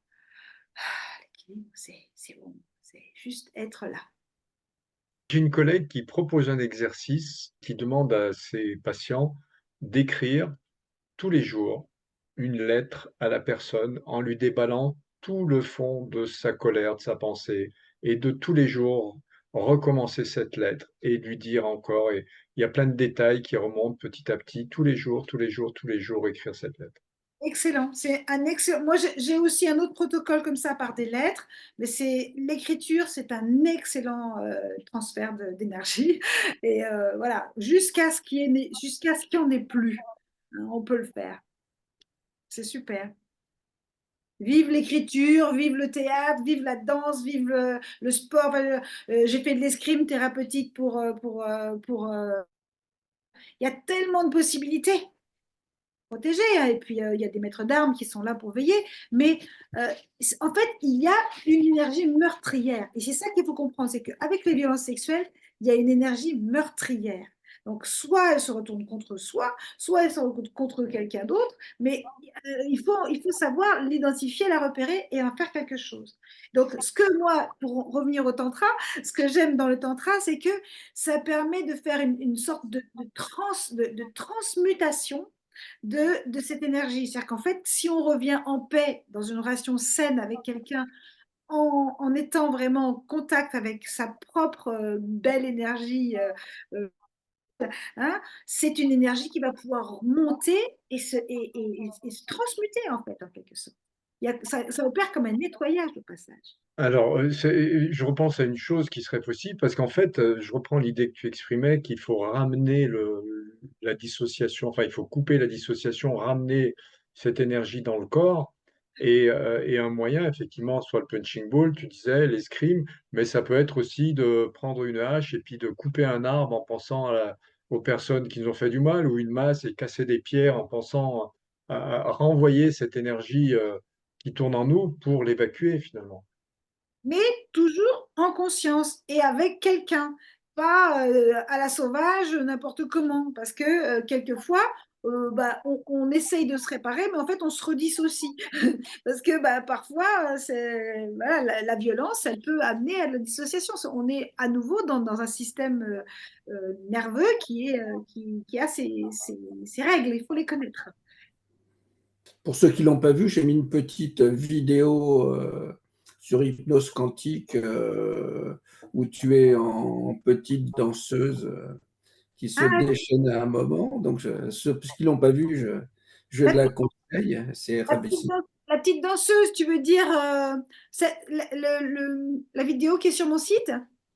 B: L'équilibre, c'est bon, c'est juste être là.
A: J'ai une collègue qui propose un exercice qui demande à ses patients d'écrire tous les jours une lettre à la personne en lui déballant tout le fond de sa colère, de sa pensée, et de tous les jours recommencer cette lettre et lui dire encore. Et il y a plein de détails qui remontent petit à petit, tous les jours, tous les jours, tous les jours, écrire cette lettre.
B: Excellent, c'est un excellent. Moi, j'ai aussi un autre protocole comme ça par des lettres, mais c'est l'écriture, c'est un excellent transfert d'énergie. Et voilà, jusqu'à ce qu'il n'y en ait plus, hein, on peut le faire. C'est super. Vive l'écriture, vive le théâtre, vive la danse, vive le sport. Enfin, j'ai fait de l'escrime thérapeutique il y a tellement de possibilités protégés, hein. Et puis, il y a des maîtres d'armes qui sont là pour veiller. Mais en fait, il y a une énergie meurtrière. Et c'est ça qu'il faut comprendre, c'est qu'avec les violences sexuelles, il y a une énergie meurtrière. Donc, soit elle se retourne contre soi, soit elle se retourne contre quelqu'un d'autre, mais il faut savoir l'identifier, la repérer et en faire quelque chose. Donc, ce que moi, pour revenir au tantra, ce que j'aime dans le tantra, c'est que ça permet de faire une sorte de transmutation de cette énergie. C'est-à-dire qu'en fait, si on revient en paix dans une relation saine avec quelqu'un, en étant vraiment en contact avec sa propre belle énergie, hein, c'est une énergie qui va pouvoir monter et se transmuter, en fait, en quelque sorte. Ça opère comme un nettoyage au passage.
A: Alors, je repense à une chose qui serait possible, parce qu'en fait, je reprends l'idée que tu exprimais, qu'il faut ramener la dissociation, enfin, il faut couper la dissociation, ramener cette énergie dans le corps. Et un moyen, effectivement, soit le punching ball, tu disais, l'escrime, mais ça peut être aussi de prendre une hache et puis de couper un arbre en pensant aux personnes qui nous ont fait du mal, ou une masse et casser des pierres en pensant à renvoyer cette énergie qui tourne en nous pour l'évacuer, finalement.
B: Mais toujours en conscience et avec quelqu'un, pas à la sauvage, n'importe comment, parce que quelquefois, bah, on essaye de se réparer, mais en fait, on se redissocie. Parce que bah, parfois, voilà, la violence, elle peut amener à la dissociation. On est à nouveau dans un système nerveux qui a ses règles, il faut les connaître.
C: Pour ceux qui ne l'ont pas vu, j'ai mis une petite vidéo sur hypnose quantique où tu es en petite danseuse qui se
B: Ah,
C: déchaîne à un moment. Donc, ceux qui ne l'ont pas vu, je vais
B: d'accord.
C: la conseiller. C'est
B: La petite,
C: rabaissé.
B: la petite danseuse, tu veux dire la vidéo qui est sur mon site?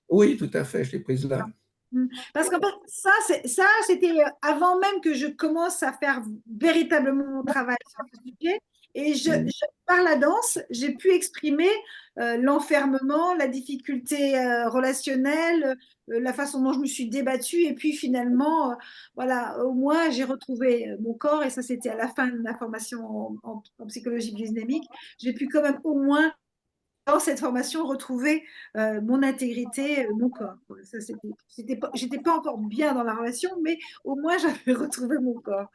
C: Oui, tout à fait, je l'ai prise là.
B: Mm. Parce qu'en fait, c'était avant même que je commence à faire véritablement mon travail sur le sujet. Et
C: Mm.
B: par la danse, j'ai pu exprimer l'enfermement, la difficulté relationnelle, la façon dont je me suis débattue. Et puis finalement, voilà, au moins j'ai retrouvé mon corps. Et ça, c'était à la fin de ma formation en psychologie biodynamique. J'ai pu quand même au moins dans cette formation, retrouver mon intégrité, mon corps. Ça, j'étais pas encore bien dans la relation, mais au moins j'avais retrouvé mon corps.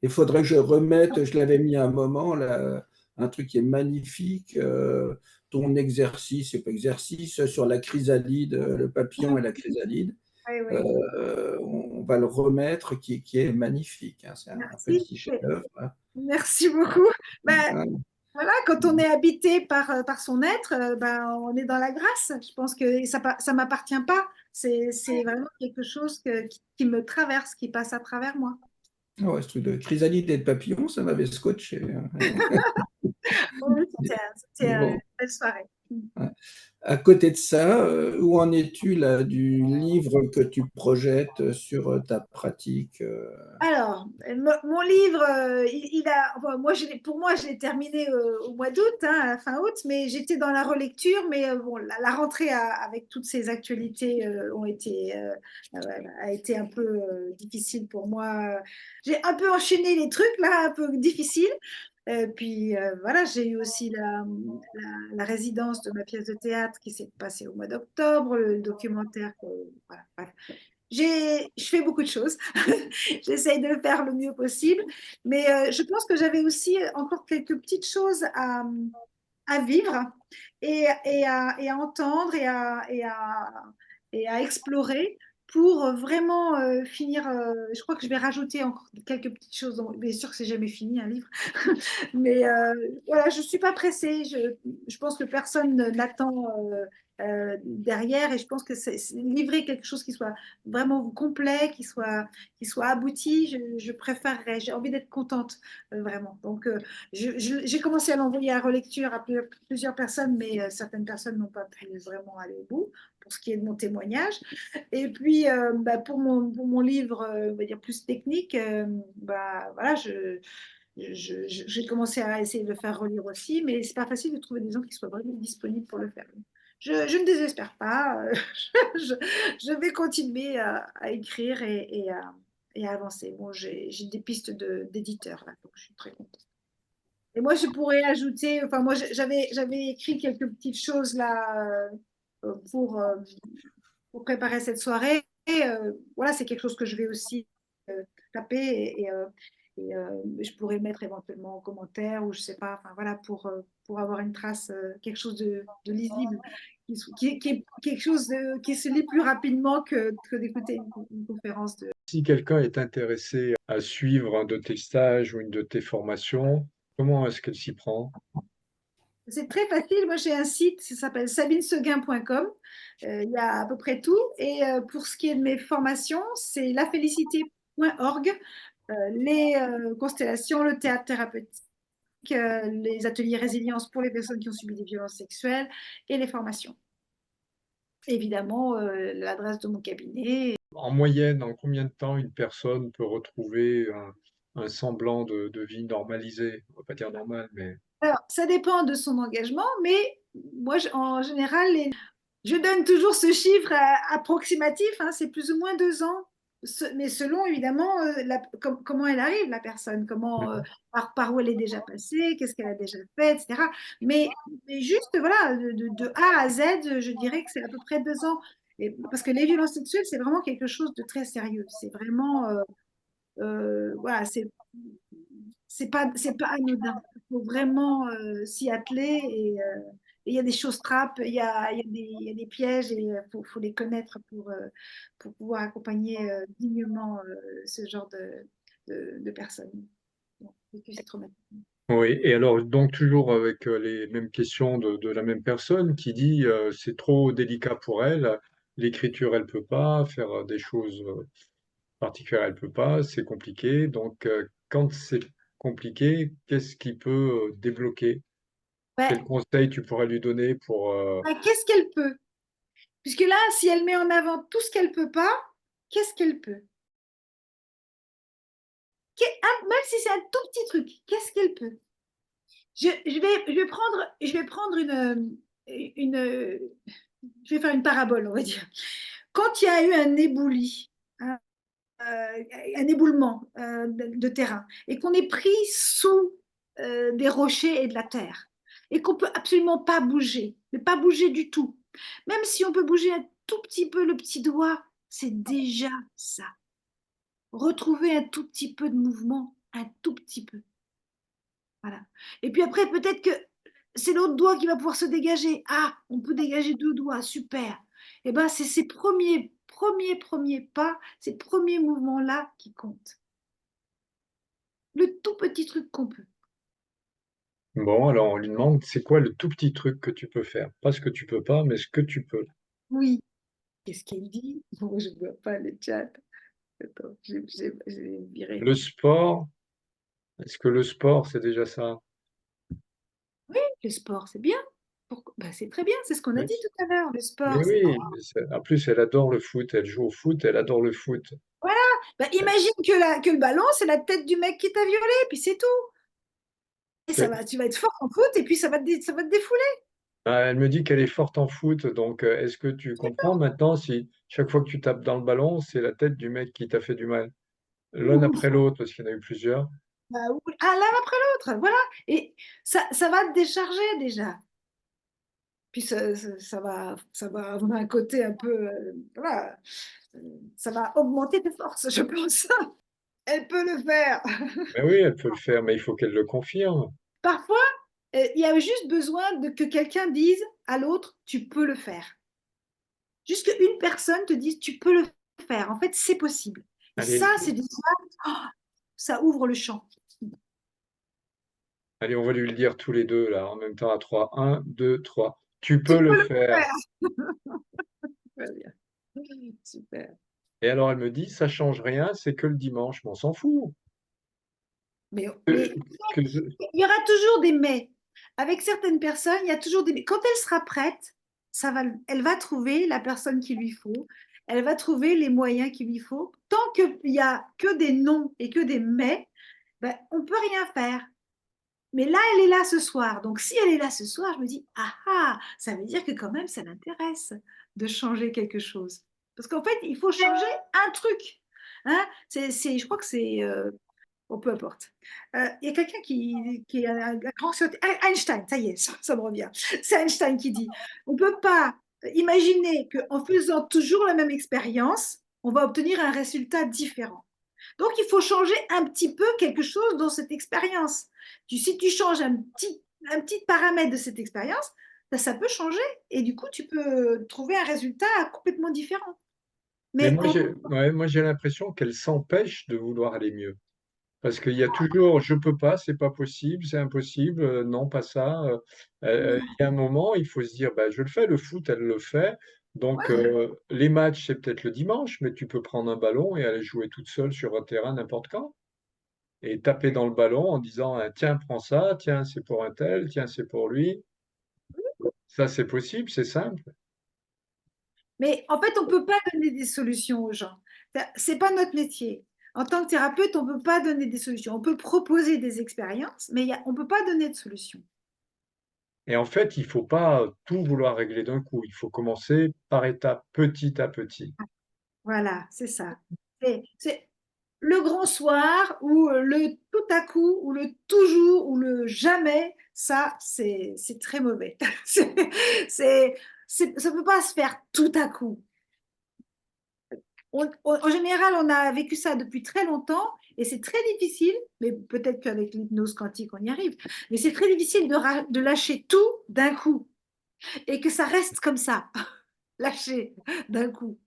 C: Il faudrait que je remette, je l'avais mis à un moment, là, un truc qui est magnifique, ton exercice, c'est pas exercice, sur la chrysalide, le papillon et la chrysalide.
B: Oui, oui.
C: On va le remettre, qui est magnifique, hein. C'est un
B: Merci.
C: petit chef-d'œuvre, hein.
B: Merci beaucoup. Ben,
C: Hein.
B: voilà, quand on est habité par son être, ben, on est dans la grâce. Je pense que ça m'appartient pas. C'est vraiment quelque chose qui me traverse, qui passe à travers moi.
C: Ah ouais, ce truc de chrysalide et de papillon, ça m'avait scotché, hein.
B: Oui, c'était une
C: Bon.
B: belle soirée.
C: À côté de ça, où en es-tu là du livre que tu projettes sur ta pratique?
B: Alors, mon livre, enfin, pour moi, je l'ai terminé au mois d'août, hein, à la fin août, mais j'étais dans la relecture. Mais bon, la rentrée avec toutes ces actualités a été un peu difficile pour moi. J'ai un peu enchaîné les trucs là, un peu difficiles. Puis voilà, j'ai eu aussi la résidence de ma pièce de théâtre qui s'est passée au mois d'octobre, le documentaire. Voilà, voilà. Je fais beaucoup de choses. J'essaye de le faire le mieux possible. Mais je pense que j'avais aussi encore quelques petites choses à vivre et à entendre et à explorer pour vraiment finir. Je crois que je vais rajouter encore quelques petites choses. Bien sûr que c'est jamais fini un livre. Mais voilà, je ne suis pas pressée. Je pense que personne n'attend derrière et je pense que c'est livrer quelque chose qui soit vraiment complet, qui soit abouti, je préférerais. J'ai envie d'être contente, vraiment. Donc, j'ai commencé à l'envoyer à relecture à plusieurs personnes, mais certaines personnes n'ont pas pu vraiment aller au bout pour ce qui est de mon témoignage. Et puis, bah, pour mon livre, on va dire plus technique, bah, voilà, j'ai commencé à essayer de le faire relire aussi, mais c'est pas facile de trouver des gens qui soient vraiment disponibles pour le faire. Je ne désespère pas, je, je vais continuer à écrire et à avancer. Bon, j'ai des pistes d'éditeurs là, donc je suis très contente. Et moi, je pourrais ajouter, enfin, moi, j'avais écrit quelques petites choses là euh, pour, euh, pour préparer cette soirée. Et, voilà, c'est quelque chose que je vais aussi taper je pourrais le mettre éventuellement en commentaire ou je sais pas, enfin voilà, pour avoir une trace, quelque chose de lisible, qui est quelque chose qui se lit plus rapidement que d'écouter une conférence de.
A: Si quelqu'un est intéressé à suivre un de tes stages ou une de tes formations, comment est-ce qu'elle s'y prend?
B: C'est très facile. Moi, j'ai un site qui s'appelle sabineseguin.com. Il y a à peu près tout. Et pour ce qui est de mes formations, c'est lafélicité.org. Les constellations, le théâtre thérapeutique, les ateliers résilience pour les personnes qui ont subi des violences sexuelles et les formations. Évidemment, l'adresse de mon cabinet.
A: En moyenne, en combien de temps une personne peut retrouver un semblant de vie normalisée? On va pas dire normale, mais
B: Alors, ça dépend de son engagement, mais moi, en général, je donne toujours ce chiffre approximatif, hein, c'est plus ou moins 2 ans. Mais selon évidemment comment elle arrive, la personne, par où elle est déjà passée, qu'est-ce qu'elle a déjà fait, etc. Mais juste, voilà, de A à Z, je dirais que c'est à peu près 2 ans. Parce que les violences sexuelles, c'est vraiment quelque chose de très sérieux. C'est vraiment, voilà, c'est pas anodin. Il faut vraiment s'y atteler et il y a des choses trappes, il y a des pièges et il faut les connaître pour pouvoir accompagner dignement ce genre de personnes. Bon, vécu ces traumatismes.
A: oui. Et alors, donc toujours avec les mêmes questions de la même personne qui dit c'est trop délicat pour elle, l'écriture elle peut pas, faire des choses particulières elle peut pas, c'est compliqué. Donc quand c'est compliqué, qu'est-ce qui peut débloquer?
B: Ben,
A: Quel conseil tu pourrais lui donner pour...
B: qu'est-ce qu'elle peut? Puisque là, si elle met en avant tout ce qu'elle peut pas, qu'est-ce qu'elle peut? Même si c'est un tout petit truc, qu'est-ce qu'elle peut? Je vais prendre je vais faire une parabole, on va dire. Quand il y a eu un éboulis, hein, un éboulement de terrain, et qu'on est pris sous des rochers et de la terre, et qu'on peut absolument pas bouger, mais pas bouger du tout. Même si on peut bouger un tout petit peu le petit doigt, c'est déjà ça. Retrouver un tout petit peu de mouvement, un tout petit peu. Voilà. Et puis après, peut-être que c'est l'autre doigt qui va pouvoir se dégager. Ah, on peut dégager deux doigts, super. Et ben, c'est ces premiers pas, ces premiers mouvements-là qui comptent. Le tout petit truc qu'on peut.
A: Bon, alors on lui demande, c'est quoi le tout petit truc que tu peux faire? Pas ce que tu peux pas, mais ce que tu peux.
B: Oui. Qu'est-ce qu'elle dit? Bon, je ne vois pas le chat. Attends, j'ai viré.
A: Le sport, est-ce que le sport, c'est déjà ça?
B: Oui, le sport, c'est bien. Ben, c'est très bien, c'est ce qu'on a
A: Oui.
B: dit tout à l'heure. Le
A: Mais
B: sport, c'est...
A: oui, en plus, elle adore le foot, elle joue au foot, elle adore le foot.
B: Voilà. Ben, imagine que le ballon, c'est la tête du mec qui t'a violé, puis c'est tout. Et ça
A: Mais-
B: va, tu vas être fort en foot, et puis ça va te défouler.
A: Elle me dit qu'elle est forte en foot, donc est-ce que tu comprends maintenant si chaque fois que tu tapes dans le ballon, c'est la tête du mec qui t'a fait du mal? L'un après l'autre, parce qu'il y en a eu plusieurs.
B: Ah, l'un après l'autre, voilà. Et ça va te décharger déjà. Puis ça va avoir un côté un peu, voilà, euh, ça va augmenter tes forces, je pense. Elle peut le faire.
A: Mais oui, elle peut le faire, mais il faut qu'elle le confirme.
B: Parfois, il y a juste besoin que quelqu'un dise à l'autre, tu peux le faire. Juste qu'une personne te dise, tu peux le faire. En fait, c'est possible. Et ça,
A: Allez,
B: c'est déjà, oh, ça ouvre le champ.
A: allez, on va lui le dire tous les deux, là, en même temps à trois. Un, deux, trois. Tu
B: Tu
A: peux le
B: peux le
A: faire.
B: faire. Très bien. Super.
A: Et alors elle me dit, ça change rien, c'est que le dimanche, mais on s'en fout. Que-
B: Mais
A: que-
B: il y aura toujours des mais. Avec certaines personnes, il y a toujours des mais. Quand elle sera prête, elle va trouver la personne qu'il lui faut. Elle va trouver les moyens qu'il lui faut. Tant qu'il n'y a que des non et que des mais, ben, on ne peut rien faire. Mais là, elle est là ce soir. Donc, si elle est là ce soir, je me dis, ah ah, ça veut dire que quand même, ça l'intéresse de changer quelque chose. Parce qu'en fait, il faut changer un truc. Hein, je crois que c'est bon, peu importe. Il y a quelqu'un qui est un grand scientifique, Einstein, ça y est, ça me revient. C'est Einstein qui dit, on ne peut pas imaginer qu'en faisant toujours la même expérience, on va obtenir un résultat différent. Donc, il faut changer un petit peu quelque chose dans cette expérience. Si tu changes un petit paramètre de cette expérience, ben, ça peut changer et du coup, tu peux trouver un résultat complètement différent.
A: Mais
B: Mais
A: moi, j'ai l'impression qu'elle s'empêche de vouloir aller mieux. Parce qu'il y a toujours, je peux pas, c'est pas possible, c'est impossible, non, pas ça. Il y a un moment, il faut se dire, bah, je le fais, le foot, elle le fait. Donc, les matchs, c'est peut-être le dimanche, mais tu peux prendre un ballon et aller jouer toute seule sur un terrain n'importe quand. Et taper dans le ballon en disant, ah, tiens, prends ça, tiens, c'est pour un tel, tiens, c'est pour lui. Ça, c'est possible, c'est simple.
B: Mais en fait, on ne peut pas donner des solutions aux gens. C'est pas notre métier. En tant que thérapeute, on ne peut pas donner des solutions. On peut proposer des expériences, mais on ne peut pas donner de solutions.
A: Et en fait, il faut pas tout vouloir régler d'un coup. Il faut commencer par étapes, petit à petit.
B: Voilà, c'est ça. C'est le grand soir ou le tout à coup ou le toujours ou le jamais. Ça, c'est très mauvais. C'est, ça ne peut pas se faire tout à coup. En général, on a vécu ça depuis très longtemps et c'est très difficile, mais peut-être qu'avec l'hypnose quantique, on y arrive, mais c'est très difficile de lâcher tout d'un coup et que ça reste comme ça, lâché d'un coup.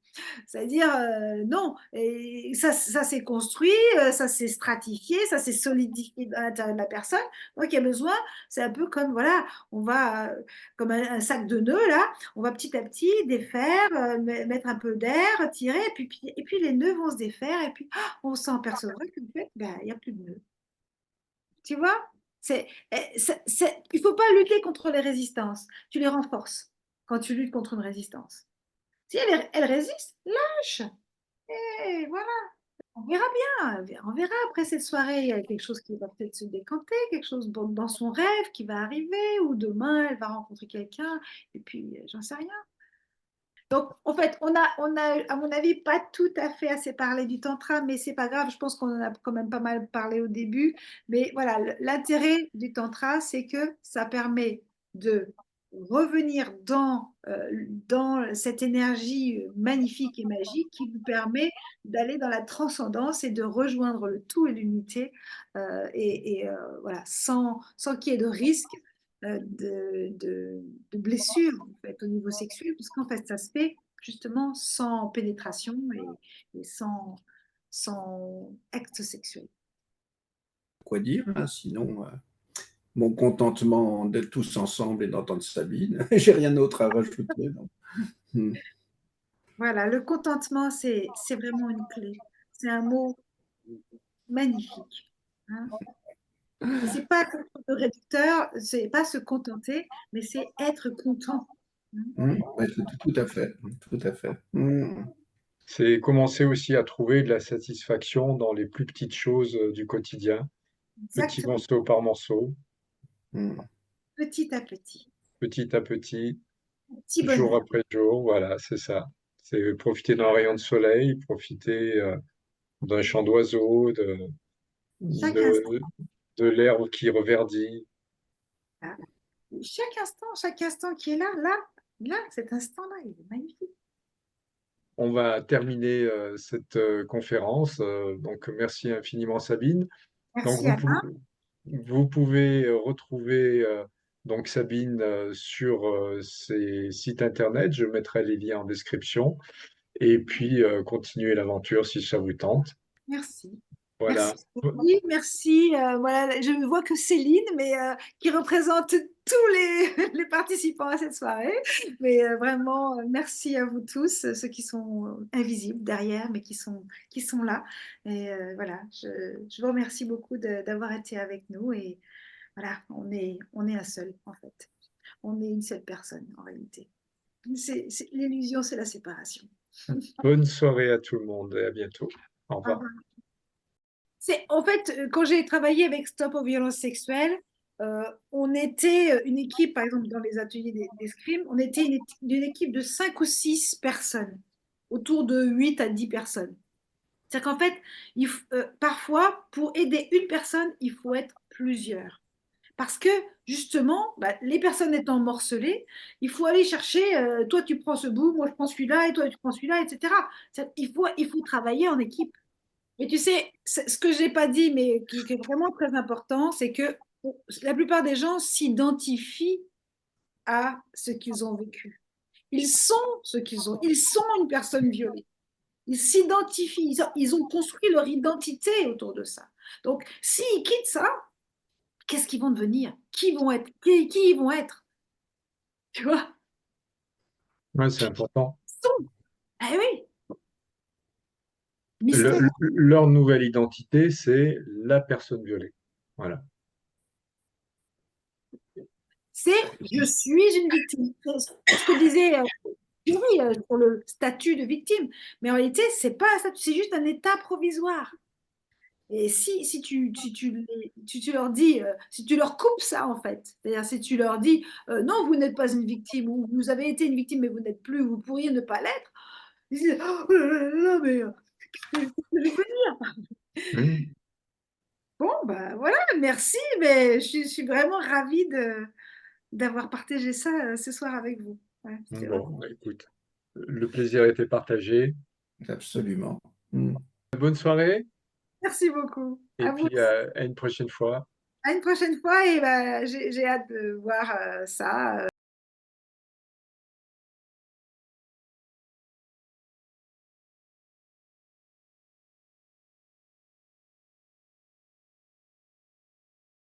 B: C'est-à-dire, non, et ça s'est construit, ça s'est stratifié, ça s'est solidifié à l'intérieur de la personne. Donc, il y a besoin, c'est un peu comme, voilà, on va, comme un sac de nœuds, là, on va petit à petit défaire, mettre un peu d'air, tirer, et puis les nœuds vont se défaire, et puis on s'en apercevra qu'en fait, ben, il n'y a plus de nœuds. Tu vois? Il ne faut pas lutter contre les résistances. Tu les renforces quand tu luttes contre une résistance. Si elle résiste, lâche. Et voilà, on verra bien. On verra après cette soirée. Il y a quelque chose qui va peut-être se décanter, quelque chose dans son rêve qui va arriver, ou demain, elle va rencontrer quelqu'un. Et puis, j'en sais rien. Donc, en fait, on a, à mon avis, pas tout à fait assez parlé du tantra, mais c'est pas grave. Je pense qu'on en a quand même pas mal parlé au début. Mais voilà, l'intérêt du tantra, c'est que ça permet de revenir dans cette énergie magnifique et magique qui vous permet d'aller dans la transcendance et de rejoindre le tout et l'unité, voilà, sans qu'il y ait de risque de blessures en fait, au niveau sexuel, puisqu'en fait, ça se fait justement sans pénétration et sans acte sexuel.
C: Quoi dire, hein, sinon, mon contentement d'être tous ensemble et d'entendre Sabine. J'ai rien d'autre à rajouter. Donc.
B: Voilà, le contentement, c'est vraiment une clé. C'est un mot magnifique. Hein. Et c'est pas quelque chose de réducteur, c'est pas se contenter, mais c'est être content. Hein.
C: Ouais, tout à fait, tout à fait.
A: C'est commencer aussi à trouver de la satisfaction dans les plus petites choses du quotidien, petit
B: Exactement,
A: morceau par morceau,
B: petit à
A: petit à petit,
B: petit
A: jour
B: bonheur.
A: après jour, voilà, c'est ça. C'est profiter d'un rayon de soleil, profiter d'un chant d'oiseau,
B: Chaque instant,
A: de, de l'herbe qui reverdit.
B: là, chaque instant qui est là, cet instant-là, il est magnifique.
A: On va terminer cette conférence. Donc, merci infiniment, Sabine. Donc,
B: Merci Anna.
A: vous pouvez retrouver donc Sabine sur ses sites internet. Je mettrai les liens en description. Et puis, continuer l'aventure si ça vous tente.
B: Merci.
A: Voilà.
B: Merci. Oui, merci. Voilà, je vois que Céline, mais qui représente tous les participants à cette soirée. Mais vraiment, merci à vous tous, ceux qui sont invisibles derrière, mais qui sont là. Et voilà, je vous remercie beaucoup d'avoir été avec nous. Et voilà, on est un seul, en fait. On est une seule personne, en réalité. L'illusion, c'est la séparation.
A: Bonne soirée à tout le monde et à bientôt. Au
B: Au
A: revoir.
B: revoir. En fait, quand j'ai travaillé avec Stop aux violences sexuelles, on était une équipe, par exemple, dans les ateliers d'escrime, on était une équipe de 5 ou 6 personnes, autour de 8 à 10 personnes. C'est-à-dire qu'en fait, parfois, pour aider une personne, il faut être plusieurs. Parce que, justement, bah, les personnes étant morcelées, il faut aller chercher, toi tu prends ce bout, moi je prends celui-là, et toi tu prends celui-là, etc. Il faut travailler en équipe. Mais tu sais, ce que je n'ai pas dit, mais qui est vraiment très important, c'est que la plupart des gens s'identifient à ce qu'ils ont vécu. Ils sont ce qu'ils ont. Ils sont une personne violée. Ils s'identifient. Ils ont construit leur identité autour de ça. Donc, s'ils quittent ça, qu'est-ce qu'ils vont devenir? Qui vont être? Qui ils vont être? Tu vois?
A: Ouais, c'est important.
B: Ils sont. Ah oui, mystère.
A: Leur nouvelle identité, c'est la personne violée. Voilà.
B: C'est je suis une victime. C'est ce que disait Thierry sur le statut de victime. Mais en réalité, c'est pas un statut, c'est juste un état provisoire. Et si tu leur dis, si tu leur coupes ça en fait, c'est-à-dire si tu leur dis non, vous n'êtes pas une victime, ou vous avez été une victime mais vous n'êtes plus, vous pourriez ne pas l'être, ils disent oh là là, mais qu'est-ce que je peux dire?
A: Mmh.
B: Bon, ben voilà, merci, mais je suis vraiment ravie d'avoir partagé ça ce soir avec vous. Ouais, c'est vrai.
A: Bon, bah, écoute, le plaisir était partagé.
C: Absolument.
A: Bonne soirée
B: Merci beaucoup.
A: et
B: À vous.
A: puis à une prochaine fois.
B: À une prochaine fois et bah, j'ai hâte de voir ça.